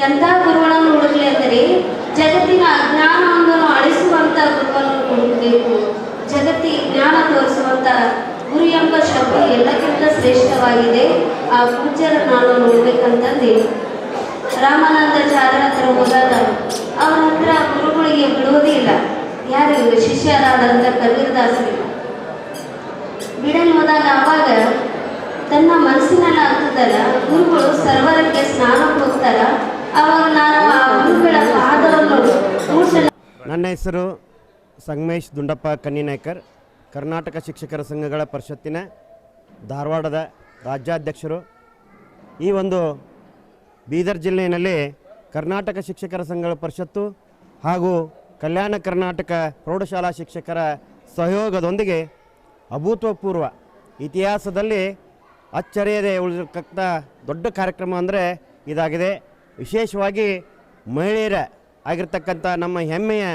ಎಂಥ ಗುರುಗಳನ್ನು ಹುಡುಕಲಿ ಅಂದರೆ ಜಗತ್ತಿನ ಅಜ್ಞಾನವನ್ನು ಅಳಿಸುವಂಥ ಗುರುವನ್ನು ಹುಡುಕಬೇಕು. ಜಗತ್ತಿಗೆ ಜ್ಞಾನ ತೋರಿಸುವಂಥ ಗುರು ಎಂಬ ಶಬ್ದ ಎಲ್ಲಕ್ಕಿಂತ ಶ್ರೇಷ್ಠವಾಗಿದೆ. ಆ ಪೂಜ್ಯರ ನಾನು ನೋಡ್ಬೇಕಂತಂದು ರಾಮಾನಂದಾಚಾರ್ಯರ ಹತ್ರ ಹೋದಾಗ ಅವರ ಹತ್ರ ಗುರುಗಳಿಗೆ ಬಿಡುವುದೇ ಇಲ್ಲ. ಯಾರಿಗೂ ಶಿಷ್ಯರಾದಂಥ ಕಬೀರದಾಸರಿಗೆ ಬಿಡಲು ಹೋದಾಗ ಆವಾಗ ತನ್ನ ಮನಸ್ಸಿನಲ್ಲಿ ಆಗ್ತದಲ್ಲ, ಗುರುಗಳು ಸರ್ವರಕ್ಕೆ ಸ್ನಾನಕ್ಕೆ ಹೋಗ್ತಾರ, ಆವಾಗ ನಾನು ಆ ಗುರುಗಳ ಪಾದವನ್ನು ಕೂಡಿಸಲು. ನನ್ನ ಹೆಸರು ಸಂಗಮೇಶ್ ದುಂಡಪ್ಪ ಕನ್ನಿನಾಯ್ಕರ್, ಕರ್ನಾಟಕ ಶಿಕ್ಷಕರ ಸಂಘಗಳ ಪರಿಷತ್ತಿನ ಧಾರವಾಡದ ರಾಜ್ಯಾಧ್ಯಕ್ಷರು. ಈ ಒಂದು ಬೀದರ್ ಜಿಲ್ಲೆಯಲ್ಲಿ ಕರ್ನಾಟಕ ಶಿಕ್ಷಕರ ಸಂಘಗಳ ಪರಿಷತ್ತು ಹಾಗೂ ಕಲ್ಯಾಣ ಕರ್ನಾಟಕ ಪ್ರೌಢಶಾಲಾ ಶಿಕ್ಷಕರ ಸಹಯೋಗದೊಂದಿಗೆ ಅಭೂತಪೂರ್ವ ಇತಿಹಾಸದಲ್ಲಿ ಅಚ್ಚರಿಯದೆ ಉಳಿದಿರತಕ್ಕಂಥ ದೊಡ್ಡ ಕಾರ್ಯಕ್ರಮ ಅಂದರೆ ಇದಾಗಿದೆ. ವಿಶೇಷವಾಗಿ ಮಹಿಳೆಯರ ಆಗಿರ್ತಕ್ಕಂಥ ನಮ್ಮ ಹೆಮ್ಮೆಯ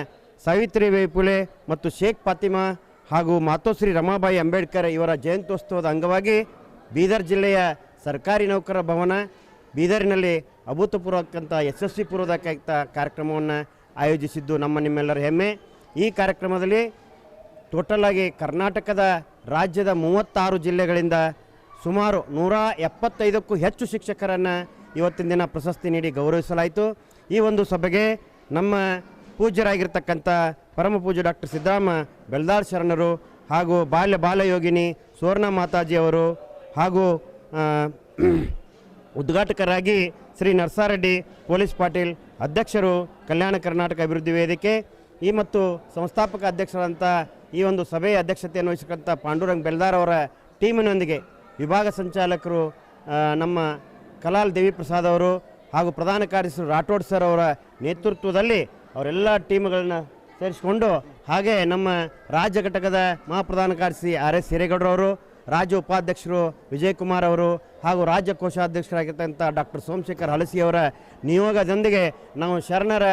ಸಾವಿತ್ರಿಬಾಯಿ ಫುಲೆ ಮತ್ತು ಶೇಖ್ ಫಾತಿಮಾ ಹಾಗೂ ಮಾತೋಶ್ರೀ ರಮಾಬಾಯಿ ಅಂಬೇಡ್ಕರ್ ಇವರ ಜಯಂತ್ಯೋತ್ಸವದ ಅಂಗವಾಗಿ ಬೀದರ್ ಜಿಲ್ಲೆಯ ಸರ್ಕಾರಿ ನೌಕರ ಭವನ ಬೀದರಿನಲ್ಲಿ ಅಭೂತಪೂರ್ವಕ್ಕಂಥ ಯಶಸ್ವಿಪೂರ್ವಕ ಕಾರ್ಯಕ್ರಮವನ್ನು ಆಯೋಜಿಸಿದ್ದು ನಮ್ಮ ನಿಮ್ಮೆಲ್ಲರ ಹೆಮ್ಮೆ. ಈ ಕಾರ್ಯಕ್ರಮದಲ್ಲಿ ಟೋಟಲಾಗಿ ಕರ್ನಾಟಕದ ರಾಜ್ಯದ 36 ಜಿಲ್ಲೆಗಳಿಂದ ಸುಮಾರು 175ಕ್ಕೂ ಹೆಚ್ಚು ಶಿಕ್ಷಕರನ್ನು ಇವತ್ತಿನ ದಿನ ಪ್ರಶಸ್ತಿ ನೀಡಿ ಗೌರವಿಸಲಾಯಿತು. ಈ ಒಂದು ಸಭೆಗೆ ನಮ್ಮ ಪೂಜ್ಯರಾಗಿರ್ತಕ್ಕಂಥ ಪರಮ ಪೂಜ್ಯ ಡಾಕ್ಟರ್ ಸಿದ್ದರಾಮ ಬೆಲ್ದಾಳ್ ಶರಣರು ಹಾಗೂ ಬಾಲಯೋಗಿನಿ ಸುವರ್ಣ ಮಾತಾಜಿಯವರು ಹಾಗೂ ಉದ್ಘಾಟಕರಾಗಿ ಶ್ರೀ ನರಸಾರೆಡ್ಡಿ ಪೊಲೀಸ್ ಪಾಟೀಲ್, ಅಧ್ಯಕ್ಷರು ಕಲ್ಯಾಣ ಕರ್ನಾಟಕ ಅಭಿವೃದ್ಧಿ ವೇದಿಕೆ ಈ ಮತ್ತು ಸಂಸ್ಥಾಪಕ ಅಧ್ಯಕ್ಷರಾದಂಥ ಈ ಒಂದು ಸಭೆಯ ಅಧ್ಯಕ್ಷತೆಯನ್ನು ವಹಿಸಕ್ಕಂಥ ಪಾಂಡುರಂಗ್ ಬೆಲ್ದಾರ್ ಅವರ ಟೀಮಿನೊಂದಿಗೆ ವಿಭಾಗ ಸಂಚಾಲಕರು ನಮ್ಮ ಕಲಾಲ್ ದೇವಿ ಪ್ರಸಾದ್ ಅವರು ಹಾಗೂ ಪ್ರಧಾನ ಕಾರ್ಯದರ್ಶಿ ರಾಠೋಡ್ ಸರ್ ಅವರ ನೇತೃತ್ವದಲ್ಲಿ ಅವರೆಲ್ಲ ಟೀಮ್ಗಳನ್ನ ಸೇರಿಸಿಕೊಂಡು, ಹಾಗೆ ನಮ್ಮ ರಾಜ್ಯ ಘಟಕದ ಮಹಾಪ್ರಧಾನ ಕಾರ್ಯದರ್ಶಿ RS ಹಿರೇಗೌಡರವರು, ರಾಜ್ಯ ಉಪಾಧ್ಯಕ್ಷರು ವಿಜಯಕುಮಾರ್ ಅವರು ಹಾಗೂ ರಾಜ್ಯ ಕೋಶಾಧ್ಯಕ್ಷರಾಗಿರ್ತಕ್ಕಂಥ ಡಾಕ್ಟರ್ ಸೋಮಶೇಖರ್ ಹಲಸಿಯವರ ನಿಯೋಗದೊಂದಿಗೆ ನಾವು ಶರಣರ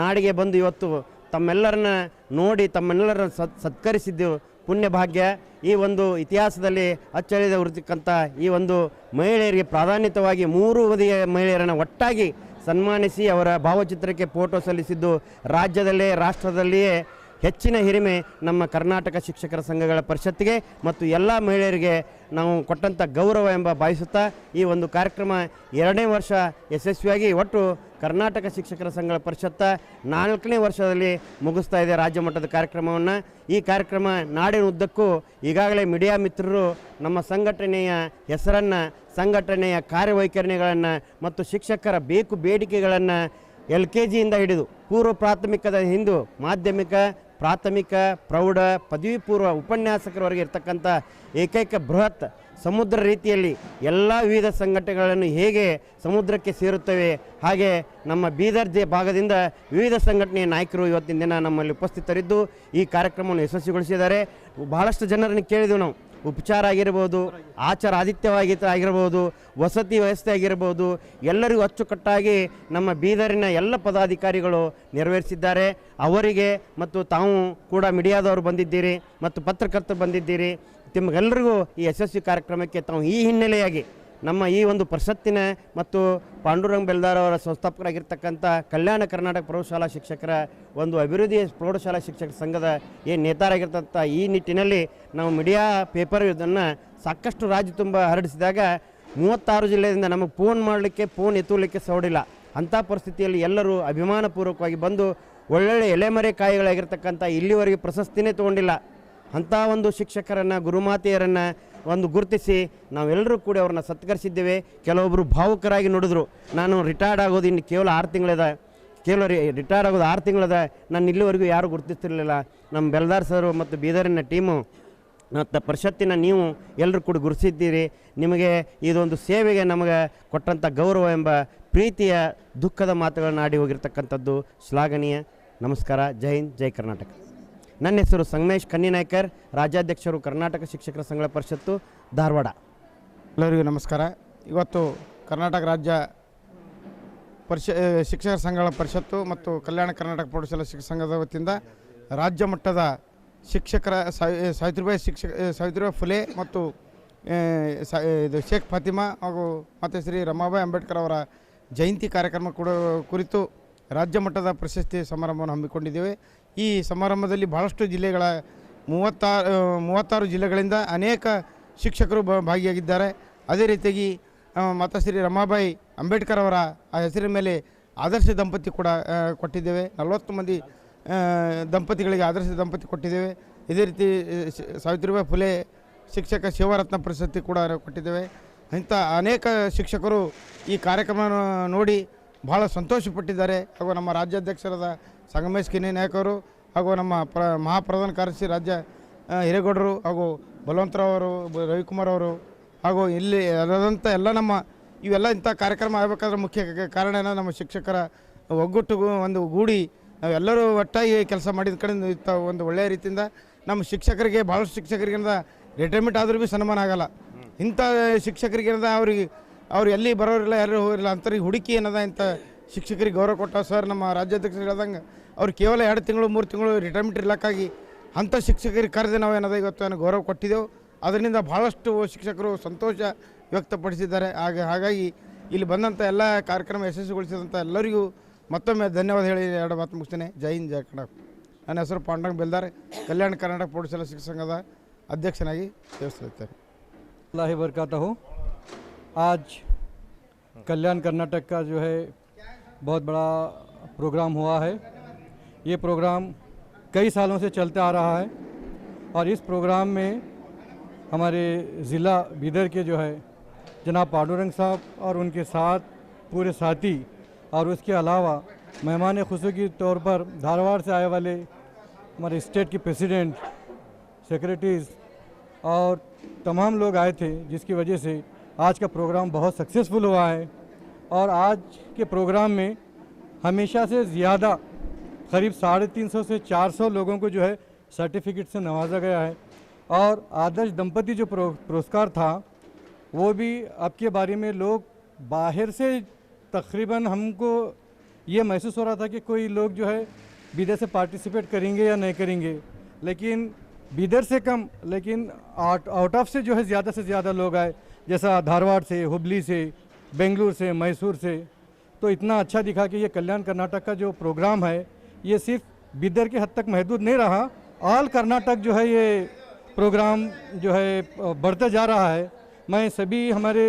ನಾಡಿಗೆ ಬಂದು ಇವತ್ತು ತಮ್ಮೆಲ್ಲರನ್ನ ನೋಡಿ ತಮ್ಮೆಲ್ಲರನ್ನ ಸತ್ಕರಿಸಿದ್ದೆವು. ಪುಣ್ಯ ಭಾಗ್ಯ. ಈ ಒಂದು ಇತಿಹಾಸದಲ್ಲಿ ಅಚ್ಚಳಿದ ಉಳಿತಕ್ಕಂಥ ಈ ಒಂದು ಮಹಿಳೆಯರಿಗೆ ಪ್ರಾಧಾನ್ಯತವಾಗಿ 3 ಬದಿಯ ಮಹಿಳೆಯರನ್ನು ಒಟ್ಟಾಗಿ ಸನ್ಮಾನಿಸಿ ಅವರ ಭಾವಚಿತ್ರಕ್ಕೆ ಫೋಟೋ ಸಲ್ಲಿಸಿದ್ದು ರಾಜ್ಯದಲ್ಲೇ ರಾಷ್ಟ್ರದಲ್ಲಿಯೇ ಹೆಚ್ಚಿನ ಹಿರಿಮೆ ನಮ್ಮ ಕರ್ನಾಟಕ ಶಿಕ್ಷಕರ ಸಂಘಗಳ ಪರಿಷತ್ತಿಗೆ ಮತ್ತು ಎಲ್ಲ ಮಹಿಳೆಯರಿಗೆ ನಾವು ಕೊಟ್ಟಂಥ ಗೌರವ ಎಂಬ ಭಾವಿಸುತ್ತಾ ಈ ಒಂದು ಕಾರ್ಯಕ್ರಮ 2ನೇ ವರ್ಷ ಯಶಸ್ವಿಯಾಗಿ ಒಟ್ಟು ಕರ್ನಾಟಕ ಶಿಕ್ಷಕರ ಸಂಘಗಳ ಪರಿಷತ್ತ 4ನೇ ವರ್ಷದಲ್ಲಿ ಮುಗಿಸ್ತಾ ಇದೆ ರಾಜ್ಯ ಮಟ್ಟದ ಕಾರ್ಯಕ್ರಮವನ್ನು. ಈ ಕಾರ್ಯಕ್ರಮ ನಾಡಿನ ಉದ್ದಕ್ಕೂ ಈಗಾಗಲೇ ಮೀಡಿಯಾ ಮಿತ್ರರು ನಮ್ಮ ಸಂಘಟನೆಯ ಹೆಸರನ್ನು, ಸಂಘಟನೆಯ ಕಾರ್ಯವೈಖರಿಗಳನ್ನು ಮತ್ತು ಶಿಕ್ಷಕರ ಬೇಡಿಕೆಗಳನ್ನು LKGಯಿಂದ ಹಿಡಿದು ಪೂರ್ವ ಪ್ರಾಥಮಿಕದ ಹಿಂದು ಮಾಧ್ಯಮಿಕ, ಪ್ರಾಥಮಿಕ, ಪ್ರೌಢ, ಪದವಿ ಪೂರ್ವ ಉಪನ್ಯಾಸಕರವರೆಗೆ ಇರ್ತಕ್ಕಂಥ ಏಕೈಕ ಬೃಹತ್ ಸಮುದ್ರ ರೀತಿಯಲ್ಲಿ ಎಲ್ಲ ವಿವಿಧ ಸಂಘಟನೆಗಳನ್ನು ಹೇಗೆ ಸಮುದ್ರಕ್ಕೆ ಸೇರುತ್ತವೆ, ಹಾಗೆ ನಮ್ಮ ಬೀದರ್ ಭಾಗದಿಂದ ವಿವಿಧ ಸಂಘಟನೆಯ ನಾಯಕರು ಇವತ್ತಿನ ದಿನ ನಮ್ಮಲ್ಲಿ ಉಪಸ್ಥಿತರಿದ್ದು ಈ ಕಾರ್ಯಕ್ರಮವನ್ನು ಯಶಸ್ವಿಗೊಳಿಸಿದ್ದಾರೆ. ಬಹಳಷ್ಟು ಜನರನ್ನು ಕೇಳಿದೆವು ನಾವು. ಉಪಚಾರ ಆಗಿರ್ಬೋದು, ಆಚಾರ ಆಗಿರ್ಬೋದು, ವಸತಿ ವ್ಯವಸ್ಥೆ ಆಗಿರ್ಬೋದು, ಎಲ್ಲರಿಗೂ ಅಚ್ಚುಕಟ್ಟಾಗಿ ನಮ್ಮ ಬೀದರಿನ ಎಲ್ಲ ಪದಾಧಿಕಾರಿಗಳು ನೆರವೇರಿಸಿದ್ದಾರೆ. ಅವರಿಗೆ ಮತ್ತು ತಾವು ಕೂಡ ಮೀಡಿಯಾದವರು ಬಂದಿದ್ದೀರಿ ಮತ್ತು ಪತ್ರಕರ್ತರು ಬಂದಿದ್ದೀರಿ. ನಿಮಗೆಲ್ಲರಿಗೂ ಈ ಯಶಸ್ವಿ ಕಾರ್ಯಕ್ರಮಕ್ಕೆ ತಾವು ಈ ಹಿನ್ನೆಲೆಯಾಗಿ ನಮ್ಮ ಈ ಒಂದು ಪರಿಷತ್ತಿನ ಮತ್ತು ಪಾಂಡುರಂಗ್ ಬೆಲ್ದಾರ್ ಅವರ ಸಂಸ್ಥಾಪಕರಾಗಿರ್ತಕ್ಕಂಥ ಕಲ್ಯಾಣ ಕರ್ನಾಟಕ ಪ್ರೌಢಶಾಲಾ ಶಿಕ್ಷಕರ ಒಂದು ಅಭಿವೃದ್ಧಿ ಪ್ರೌಢಶಾಲಾ ಶಿಕ್ಷಕರ ಸಂಘದ ಏನು ನೇತಾರಾಗಿರ್ತಂಥ ಈ ನಿಟ್ಟಿನಲ್ಲಿ ನಾವು ಮೀಡಿಯಾ ಪೇಪರ್ ಇದನ್ನು ಸಾಕಷ್ಟು ರಾಜ್ಯ ತುಂಬ ಹರಡಿಸಿದಾಗ 36 ಜಿಲ್ಲೆಯಿಂದ ನಮಗೆ ಫೋನ್ ಮಾಡಲಿಕ್ಕೆ, ಫೋನ್ ಎತ್ತಲಿಕ್ಕೆ ಸೌಡಿಲ್ಲ. ಅಂಥ ಪರಿಸ್ಥಿತಿಯಲ್ಲಿ ಎಲ್ಲರೂ ಅಭಿಮಾನಪೂರ್ವಕವಾಗಿ ಬಂದು ಒಳ್ಳೊಳ್ಳೆ ಎಲೆಮರೆ ಕಾಯಿಗಳಾಗಿರ್ತಕ್ಕಂಥ ಇಲ್ಲಿವರೆಗೆ ಪ್ರಶಸ್ತಿನೇ ತೊಗೊಂಡಿಲ್ಲ ಅಂಥ ಒಂದು ಶಿಕ್ಷಕರನ್ನು, ಗುರುಮಾತೆಯರನ್ನು ಒಂದು ಗುರುತಿಸಿ ನಾವೆಲ್ಲರೂ ಕೂಡ ಅವ್ರನ್ನ ಸತ್ಕರಿಸಿದ್ದೇವೆ. ಕೆಲವೊಬ್ಬರು ಭಾವುಕರಾಗಿ ನುಡಿದ್ರು, ನಾನು ರಿಟೈರ್ಡ್ ಆಗೋದು ಇನ್ನು ಕೇವಲ 6 ತಿಂಗಳಿದ, ರಿಟೈರ್ಡ್ ಆಗೋದು 6 ತಿಂಗಳಿದ, ನಾನು ಇಲ್ಲಿವರೆಗೂ ಯಾರೂ ಗುರುತಿಸ್ತಿರಲಿಲ್ಲ. ನಮ್ಮ ಬೆಲ್ದಾರ್ ಸರು ಮತ್ತು ಬೀದರಿನ ಟೀಮು ಮತ್ತು ಪರಿಷತ್ತಿನ ನೀವು ಎಲ್ಲರೂ ಕೂಡ ಗುರುತಿಸಿದ್ದೀರಿ. ನಿಮಗೆ ಇದೊಂದು ಸೇವೆಗೆ ನಮಗೆ ಕೊಟ್ಟಂಥ ಗೌರವ ಎಂಬ ಪ್ರೀತಿಯ ದುಃಖದ ಮಾತುಗಳನ್ನು ಆಡಿ ಹೋಗಿರ್ತಕ್ಕಂಥದ್ದು ಶ್ಲಾಘನೀಯ. ನಮಸ್ಕಾರ. ಜೈ ಹಿಂದ್, ಜೈ ಕರ್ನಾಟಕ. ನನ್ನ ಹೆಸರು ಸಂಗಮೇಶ್ ಕನ್ನಿನಾಯ್ಕರ್, ರಾಜ್ಯಾಧ್ಯಕ್ಷರು ಕರ್ನಾಟಕ ಶಿಕ್ಷಕರ ಸಂಘಗಳ ಪರಿಷತ್ತು, ಧಾರವಾಡ. ಎಲ್ಲರಿಗೂ ನಮಸ್ಕಾರ. ಇವತ್ತು ಕರ್ನಾಟಕ ರಾಜ್ಯ ಶಿಕ್ಷಕರ ಸಂಘಗಳ ಪರಿಷತ್ತು ಮತ್ತು ಕಲ್ಯಾಣ ಕರ್ನಾಟಕ ಪ್ರೌಢಶಾಲಾ ಶಿಕ್ಷಕ ಸಂಘದ ವತಿಯಿಂದ ರಾಜ್ಯ ಮಟ್ಟದ ಶಿಕ್ಷಕರ ಸಾವಿತ್ರಿಬಾಯಿ ಫುಲೆ ಮತ್ತು ಇದು ಶೇಖ್ ಫಾತಿಮಾ ಹಾಗೂ ಮತ್ತು ಶ್ರೀ ರಮಾಬಾಯಿ ಅಂಬೇಡ್ಕರ್ ಅವರ ಜಯಂತಿ ಕಾರ್ಯಕ್ರಮ ಕುರಿತು ರಾಜ್ಯ ಮಟ್ಟದ ಪ್ರಶಸ್ತಿ ಸಮಾರಂಭವನ್ನು ಹಮ್ಮಿಕೊಂಡಿದ್ದೇವೆ. ಈ ಸಮಾರಂಭದಲ್ಲಿ ಬಹಳಷ್ಟು ಜಿಲ್ಲೆಗಳ 36 ಜಿಲ್ಲೆಗಳಿಂದ ಅನೇಕ ಶಿಕ್ಷಕರು ಭಾಗಿಯಾಗಿದ್ದಾರೆ. ಅದೇ ರೀತಿಯಾಗಿ ಮಾತಾಶ್ರೀ ರಮಾಬಾಯಿ ಅಂಬೇಡ್ಕರ್ ಅವರ ಆ ಹೆಸರಿನ ಮೇಲೆ ಆದರ್ಶ ದಂಪತಿ ಕೂಡ ಕೊಟ್ಟಿದ್ದೇವೆ. 40 ಮಂದಿ ದಂಪತಿಗಳಿಗೆ ಆದರ್ಶ ದಂಪತಿ ಕೊಟ್ಟಿದ್ದೇವೆ. ಇದೇ ರೀತಿ ಸಾವಿತ್ರಿಬಾಯಿ ಫುಲೆ ಶಿಕ್ಷಕ ಸೇವಾರತ್ನ ಪ್ರಶಸ್ತಿ ಕೂಡ ಕೊಟ್ಟಿದ್ದೇವೆ. ಇಂಥ ಅನೇಕ ಶಿಕ್ಷಕರು ಈ ಕಾರ್ಯಕ್ರಮವನ್ನು ನೋಡಿ ಭಾಳ ಸಂತೋಷಪಟ್ಟಿದ್ದಾರೆ. ಹಾಗೂ ನಮ್ಮ ರಾಜ್ಯಾಧ್ಯಕ್ಷರಾದ ಸಂಗಮೇಶ್ ಕನ್ನಿನಾಯ್ಕ ಅವರು ಹಾಗೂ ನಮ್ಮ ಮಹಾಪ್ರಧಾನ ಕಾರ್ಯದರ್ಶಿ ರಾಜ್ಯ ಹಿರೇಗೌಡರು ಹಾಗೂ ಬಲವಂತರಾವ್ ಅವರು, ರವಿಕುಮಾರ್ ಅವರು ಹಾಗೂ ಇಲ್ಲಿ ಅದಂಥ ಎಲ್ಲ ನಮ್ಮ ಇವೆಲ್ಲ ಇಂಥ ಕಾರ್ಯಕ್ರಮ ಆಗಬೇಕಾದ್ರೆ ಮುಖ್ಯ ಕಾರಣ ನಮ್ಮ ಶಿಕ್ಷಕರ ಒಗ್ಗಟ್ಟಿಗೂ ಒಂದು ಗೂಡಿ ನಾವೆಲ್ಲರೂ ಒಟ್ಟಾಗಿ ಕೆಲಸ ಮಾಡಿದ ಕಡೆ ಇಂಥ ಒಂದು ಒಳ್ಳೆಯ ರೀತಿಯಿಂದ ನಮ್ಮ ಶಿಕ್ಷಕರಿಗೆ ಭಾಳಷ್ಟು ಶಿಕ್ಷಕರಿಗಿಂದ ರಿಟೈರ್ಮೆಂಟ್ ಆದರೂ ಭೀ ಸನ್ಮಾನ ಆಗಲ್ಲ. ಇಂಥ ಶಿಕ್ಷಕರಿಗಿಂದ ಅವ್ರು ಎಲ್ಲಿ ಬರೋರಿಲ್ಲ, ಯಾರು ಹೋಗಿರಲಿಲ್ಲ ಅಂಥವ್ರಿಗೆ ಹುಡುಕಿ ಏನದ ಇಂಥ ಶಿಕ್ಷಕರಿಗೆ ಗೌರವ ಕೊಟ್ಟ ಸರ್. ನಮ್ಮ ರಾಜ್ಯಾಧ್ಯಕ್ಷರು ಹೇಳ್ದಂಗೆ ಅವ್ರು ಕೇವಲ 2 ತಿಂಗಳು 3 ತಿಂಗಳು ರಿಟೈರ್ಮೆಂಟ್ ಇರ್ಲಕ್ಕಾಗಿ ಅಂಥ ಶಿಕ್ಷಕರಿಗೆ ಕರೆದು ನಾವು ಏನದ ಇವತ್ತು ಗೌರವ ಕೊಟ್ಟಿದ್ದೆವು. ಅದರಿಂದ ಭಾಳಷ್ಟು ಶಿಕ್ಷಕರು ಸಂತೋಷ ವ್ಯಕ್ತಪಡಿಸಿದ್ದಾರೆ. ಹಾಗಾಗಿ ಇಲ್ಲಿ ಬಂದಂಥ ಎಲ್ಲ ಕಾರ್ಯಕ್ರಮ ಯಶಸ್ವಿಗೊಳಿಸಿದಂಥ ಎಲ್ಲರಿಗೂ ಮತ್ತೊಮ್ಮೆ ಧನ್ಯವಾದ ಹೇಳಿ 2 ಮಾತು ಮುಗಿಸ್ತೇನೆ. ಜೈ ಹಿಂದ್, ಜೈ ಕರ್ನಾಟಕ. ನನ್ನ ಹೆಸರು ಪಾಂಡುರಂಗ್ ಬೆಲ್ದಾರ್, ಕಲ್ಯಾಣ ಕರ್ನಾಟಕ ಪ್ರೌಢಶಾಲಾ ಶಿಕ್ಷಕ ಸಂಘದ ಅಧ್ಯಕ್ಷನಾಗಿ ಸೇವಿಸುತ್ತೇನೆ. अल्लाह बरकाता हो। आज कल्याण कर्नाटक का जो है बहुत बड़ा प्रोग्राम हुआ है। ये प्रोग्राम कई सालों से चलता आ रहा है और इस प्रोग्राम में हमारे ज़िला बीदर के जो है जनाब पांडुरंग साहब और उनके साथ पूरे साथी और उसके अलावा मेहमान खुशू के तौर पर धारवाड़ से आए वाले हमारे स्टेट के प्रेसिडेंट, सेक्रेटरीज और तमाम लोग आए थे, जिसकी वजह से आज का प्रोग्राम बहुत सक्सेसफुल हुआ है। और आज के प्रोग्राम में हमेशा से ज़्यादा करीब 350 से 400 लोगों को जो है सर्टिफिकेट से नवाजा गया है। और आदर्श दंपति जो पुरस्कार था वो भी अब के बारे में लोग बाहर से तकरीबन हमको ये महसूस हो रहा था कि कोई लोग जो है बिदर से पार्टिसिपेट करेंगे या नहीं करेंगे, लेकिन बिदर से कम लेकिन आउट ऑफ से जो है ज़्यादा से ज़्यादा लोग आए, जैसा धारवाड़ से, हुबली से, बेंगलुरु से, मैसूर से। तो इतना अच्छा दिखा कि ये कल्याण कर्नाटक का जो प्रोग्राम है ये सिर्फ बिदर के हद तक महदूद नहीं रहा, ऑल कर्नाटक जो है ये प्रोग्राम जो है बढ़ता जा रहा है। मैं सभी हमारे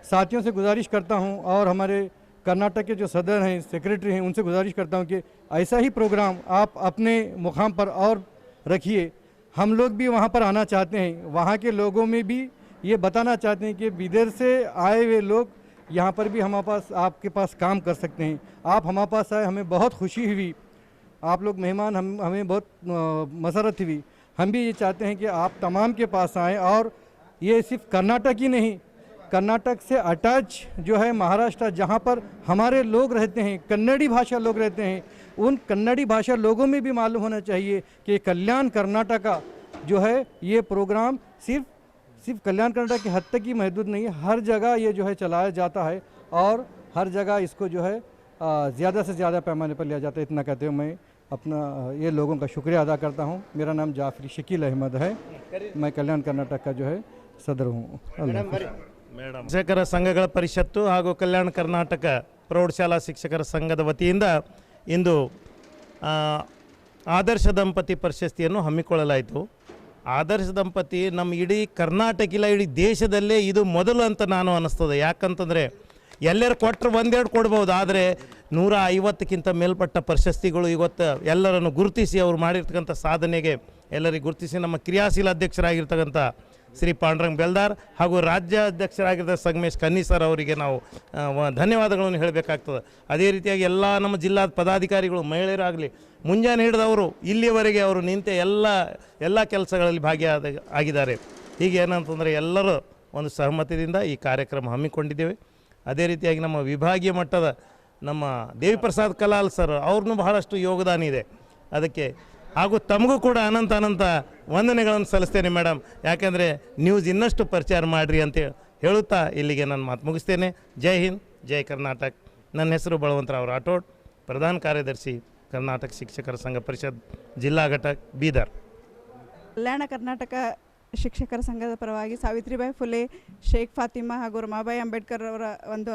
साथियों से गुजारिश करता हूं और हमारे कर्नाटक के जो सदर हैं, सेक्रेटरी हैं, उनसे गुजारिश करता हूं कि ऐसा ही प्रोग्राम आप अपने मुकाम पर और रखिए। हम लोग भी वहां पर आना चाहते हैं, वहां के लोगों में भी ये बताना चाहते हैं कि बिदर से आए हुए लोग यहाँ पर भी हमारे पास आपके पास काम कर सकते हैं। आप हमारे पास आए, हमें बहुत खुशी हुई, आप लोग मेहमान हमें बहुत मसरत हुई। हम भी ये चाहते हैं कि आप तमाम के पास आएँ और ये सिर्फ कर्नाटक ही नहीं, कर्नाटक से अटैच जो है महाराष्ट्र, जहाँ पर हमारे लोग रहते हैं, कन्नड़ी भाषा लोग रहते हैं, उन कन्नड़ी भाषा लोगों में भी मालूम होना चाहिए कि कल्याण कर्नाटक का जो है ये प्रोग्राम सिर्फ कल्याण कर्नाटक के हद तक ही महदूद नहीं है, हर जगह ये जो है चलाया जाता है और हर जगह इसको जो है ज़्यादा से ज़्यादा पैमाने पर लिया जाता है। इतना कहते हुए मैं अपना ये लोगों का शुक्रिया अदा करता हूँ। मेरा नाम जाफरी शकील अहमद है, मैं कल्याण कर्नाटक का जो है सदर हूँ। ಶಿಕ್ಷಕರ ಸಂಘಗಳ ಪರಿಷತ್ತು ಹಾಗೂ ಕಲ್ಯಾಣ ಕರ್ನಾಟಕ ಪ್ರೌಢಶಾಲಾ ಶಿಕ್ಷಕರ ಸಂಘದ ವತಿಯಿಂದ ಇಂದು ಆದರ್ಶ ದಂಪತಿ ಪ್ರಶಸ್ತಿಯನ್ನು ಹಮ್ಮಿಕೊಳ್ಳಲಾಯಿತು. ಆದರ್ಶ ದಂಪತಿ ನಮ್ಮ ಇಡೀ ಕರ್ನಾಟಕ ಇಲ್ಲ, ಇಡೀ ದೇಶದಲ್ಲೇ ಇದು ಮೊದಲು ಅಂತ ನಾನು ಅನ್ನಿಸ್ತದೆ. ಯಾಕಂತಂದರೆ ಎಲ್ಲರೂ ಕೊಟ್ಟರೆ ಒಂದೆರಡು ಕೊಡ್ಬೋದು, ಆದರೆ 150ಕ್ಕಿಂತ ಮೇಲ್ಪಟ್ಟ ಪ್ರಶಸ್ತಿಗಳು ಇವತ್ತು ಎಲ್ಲರನ್ನು ಗುರುತಿಸಿ ಅವರು ಮಾಡಿರ್ತಕ್ಕಂಥ ಸಾಧನೆಗೆ ಎಲ್ಲರಿಗೂ ಗುರುತಿಸಿ ನಮ್ಮ ಕ್ರಿಯಾಶೀಲ ಅಧ್ಯಕ್ಷರಾಗಿರ್ತಕ್ಕಂಥ ಶ್ರೀ ಪಾಂಡುರಂಗ್ ಬೆಲ್ದಾರ್ ಹಾಗೂ ರಾಜ್ಯ ಅಧ್ಯಕ್ಷರಾಗಿದ್ದ ಸಂಗಮೇಶ್ ಕನ್ನಿ ಸರ್ ಅವರಿಗೆ ನಾವು ಧನ್ಯವಾದಗಳನ್ನು ಹೇಳಬೇಕಾಗ್ತದೆ. ಅದೇ ರೀತಿಯಾಗಿ ಎಲ್ಲ ನಮ್ಮ ಜಿಲ್ಲಾ ಪದಾಧಿಕಾರಿಗಳು, ಮಹಿಳೆಯರಾಗಲಿ, ಮುಂಜಾನೆ ಹಿಡಿದವರು ಇಲ್ಲಿಯವರೆಗೆ ಅವರು ನಿಂತ ಎಲ್ಲ ಕೆಲಸಗಳಲ್ಲಿ ಆಗಿದ್ದಾರೆ. ಹೀಗೆ ಏನಂತಂದರೆ ಎಲ್ಲರೂ ಒಂದು ಸಹಮತದಿಂದ ಈ ಕಾರ್ಯಕ್ರಮ ಹಮ್ಮಿಕೊಂಡಿದ್ದೇವೆ. ಅದೇ ರೀತಿಯಾಗಿ ನಮ್ಮ ವಿಭಾಗೀಯ ಮಟ್ಟದ ನಮ್ಮ ದೇವಿಪ್ರಸಾದ್ ಕಲಾಲ್ ಸರ್ ಅವ್ರನ್ನೂ ಬಹಳಷ್ಟು ಯೋಗದಾನ ಇದೆ ಅದಕ್ಕೆ, ಹಾಗೂ ತಮಗೂ ಕೂಡ ಅನಂತ ವಂದನೆಗಳನ್ನು ಸಲ್ಲಿಸ್ತೇನೆ ಮೇಡಮ್. ಯಾಕೆಂದರೆ ನ್ಯೂಸ್ ಇನ್ನಷ್ಟು ಪ್ರಚಾರ ಮಾಡಿರಿ ಅಂತ ಹೇಳುತ್ತಾ ಇಲ್ಲಿಗೆ ನಾನು ಮಾತು ಮುಗಿಸ್ತೇನೆ. ಜೈ ಹಿಂದ್, ಜೈ ಕರ್ನಾಟಕ. ನನ್ನ ಹೆಸರು ಬಲವಂತರಾವ್ ರಾಠೋಡ್, ಪ್ರಧಾನ ಕಾರ್ಯದರ್ಶಿ, ಕರ್ನಾಟಕ ಶಿಕ್ಷಕರ ಸಂಘ ಪರಿಷತ್ ಜಿಲ್ಲಾ ಘಟಕ, ಬೀದರ್. ಕಲ್ಯಾಣ ಕರ್ನಾಟಕ ಶಿಕ್ಷಕರ ಸಂಘದ ಪರವಾಗಿ ಸಾವಿತ್ರಿಬಾಯಿ ಫುಲೆ, ಶೇಖ್ ಫಾತಿಮಾ ಹಾಗೂ ರಮಾಬಾಯಿ ಅಂಬೇಡ್ಕರ್ ಅವರ ಒಂದು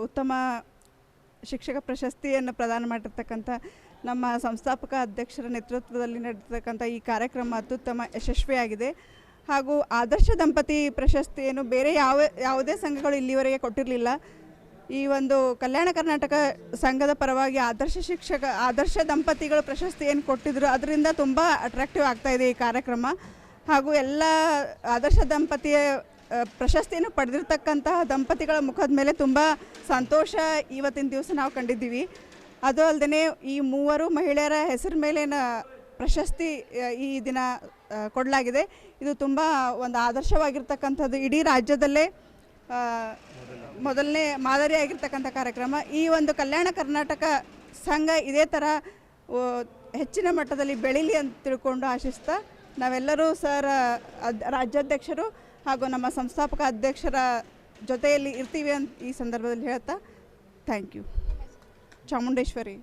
ಉತ್ತಮ ಶಿಕ್ಷಕ ಪ್ರಶಸ್ತಿಯನ್ನು ಪ್ರದಾನ ಮಾಡಿರ್ತಕ್ಕಂಥ ನಮ್ಮ ಸಂಸ್ಥಾಪಕ ಅಧ್ಯಕ್ಷರ ನೇತೃತ್ವದಲ್ಲಿ ನಡೆದಿರ್ತಕ್ಕಂಥ ಈ ಕಾರ್ಯಕ್ರಮ ಅತ್ಯುತ್ತಮ ಯಶಸ್ವಿಯಾಗಿದೆ. ಹಾಗೂ ಆದರ್ಶ ದಂಪತಿ ಪ್ರಶಸ್ತಿಯನ್ನು ಬೇರೆ ಯಾವುದೇ ಸಂಘಗಳು ಇಲ್ಲಿವರೆಗೆ ಕೊಟ್ಟಿರಲಿಲ್ಲ. ಈ ಒಂದು ಕಲ್ಯಾಣ ಕರ್ನಾಟಕ ಸಂಘದ ಪರವಾಗಿ ಆದರ್ಶ ದಂಪತಿಗಳ ಪ್ರಶಸ್ತಿ ಏನು ಕೊಟ್ಟಿದ್ರು ಅದರಿಂದ ತುಂಬ ಅಟ್ರಾಕ್ಟಿವ್ ಆಗ್ತಾಯಿದೆ ಈ ಕಾರ್ಯಕ್ರಮ. ಹಾಗೂ ಎಲ್ಲ ಆದರ್ಶ ದಂಪತಿಯ ಪ್ರಶಸ್ತಿಯನ್ನು ಪಡೆದಿರ್ತಕ್ಕಂತಹ ದಂಪತಿಗಳ ಮುಖದ ಮೇಲೆ ತುಂಬ ಸಂತೋಷ ಇವತ್ತಿನ ದಿವಸ ನಾವು ಕಂಡಿದ್ದೀವಿ. ಅದು ಅಲ್ಲದೆ ಈ 3 ಮಹಿಳೆಯರ ಹೆಸರು ಮೇಲಿನ ಪ್ರಶಸ್ತಿ ಈ ದಿನ ಕೊಡಲಾಗಿದೆ. ಇದು ತುಂಬ ಒಂದು ಆದರ್ಶವಾಗಿರ್ತಕ್ಕಂಥದ್ದು, ಇಡೀ ರಾಜ್ಯದಲ್ಲೇ ಮೊದಲನೇ ಮಾದರಿಯಾಗಿರ್ತಕ್ಕಂಥ ಕಾರ್ಯಕ್ರಮ. ಈ ಒಂದು ಕಲ್ಯಾಣ ಕರ್ನಾಟಕ ಸಂಘ ಇದೇ ಥರ ಹೆಚ್ಚಿನ ಮಟ್ಟದಲ್ಲಿ ಬೆಳೀಲಿ ಅಂತ ತಿಳ್ಕೊಂಡು ಆಶಿಸ್ತಾ ನಾವೆಲ್ಲರೂ ಸರ್ ರಾಜ್ಯಾಧ್ಯಕ್ಷರು ಹಾಗೂ ನಮ್ಮ ಸಂಸ್ಥಾಪಕ ಅಧ್ಯಕ್ಷರ ಜೊತೆಯಲ್ಲಿ ಇರ್ತೀವಿ ಅಂತ ಈ ಸಂದರ್ಭದಲ್ಲಿ ಹೇಳ್ತಾ ಥ್ಯಾಂಕ್ ಯು. ಚಾಮುಂಡೇಶ್ವರಿ.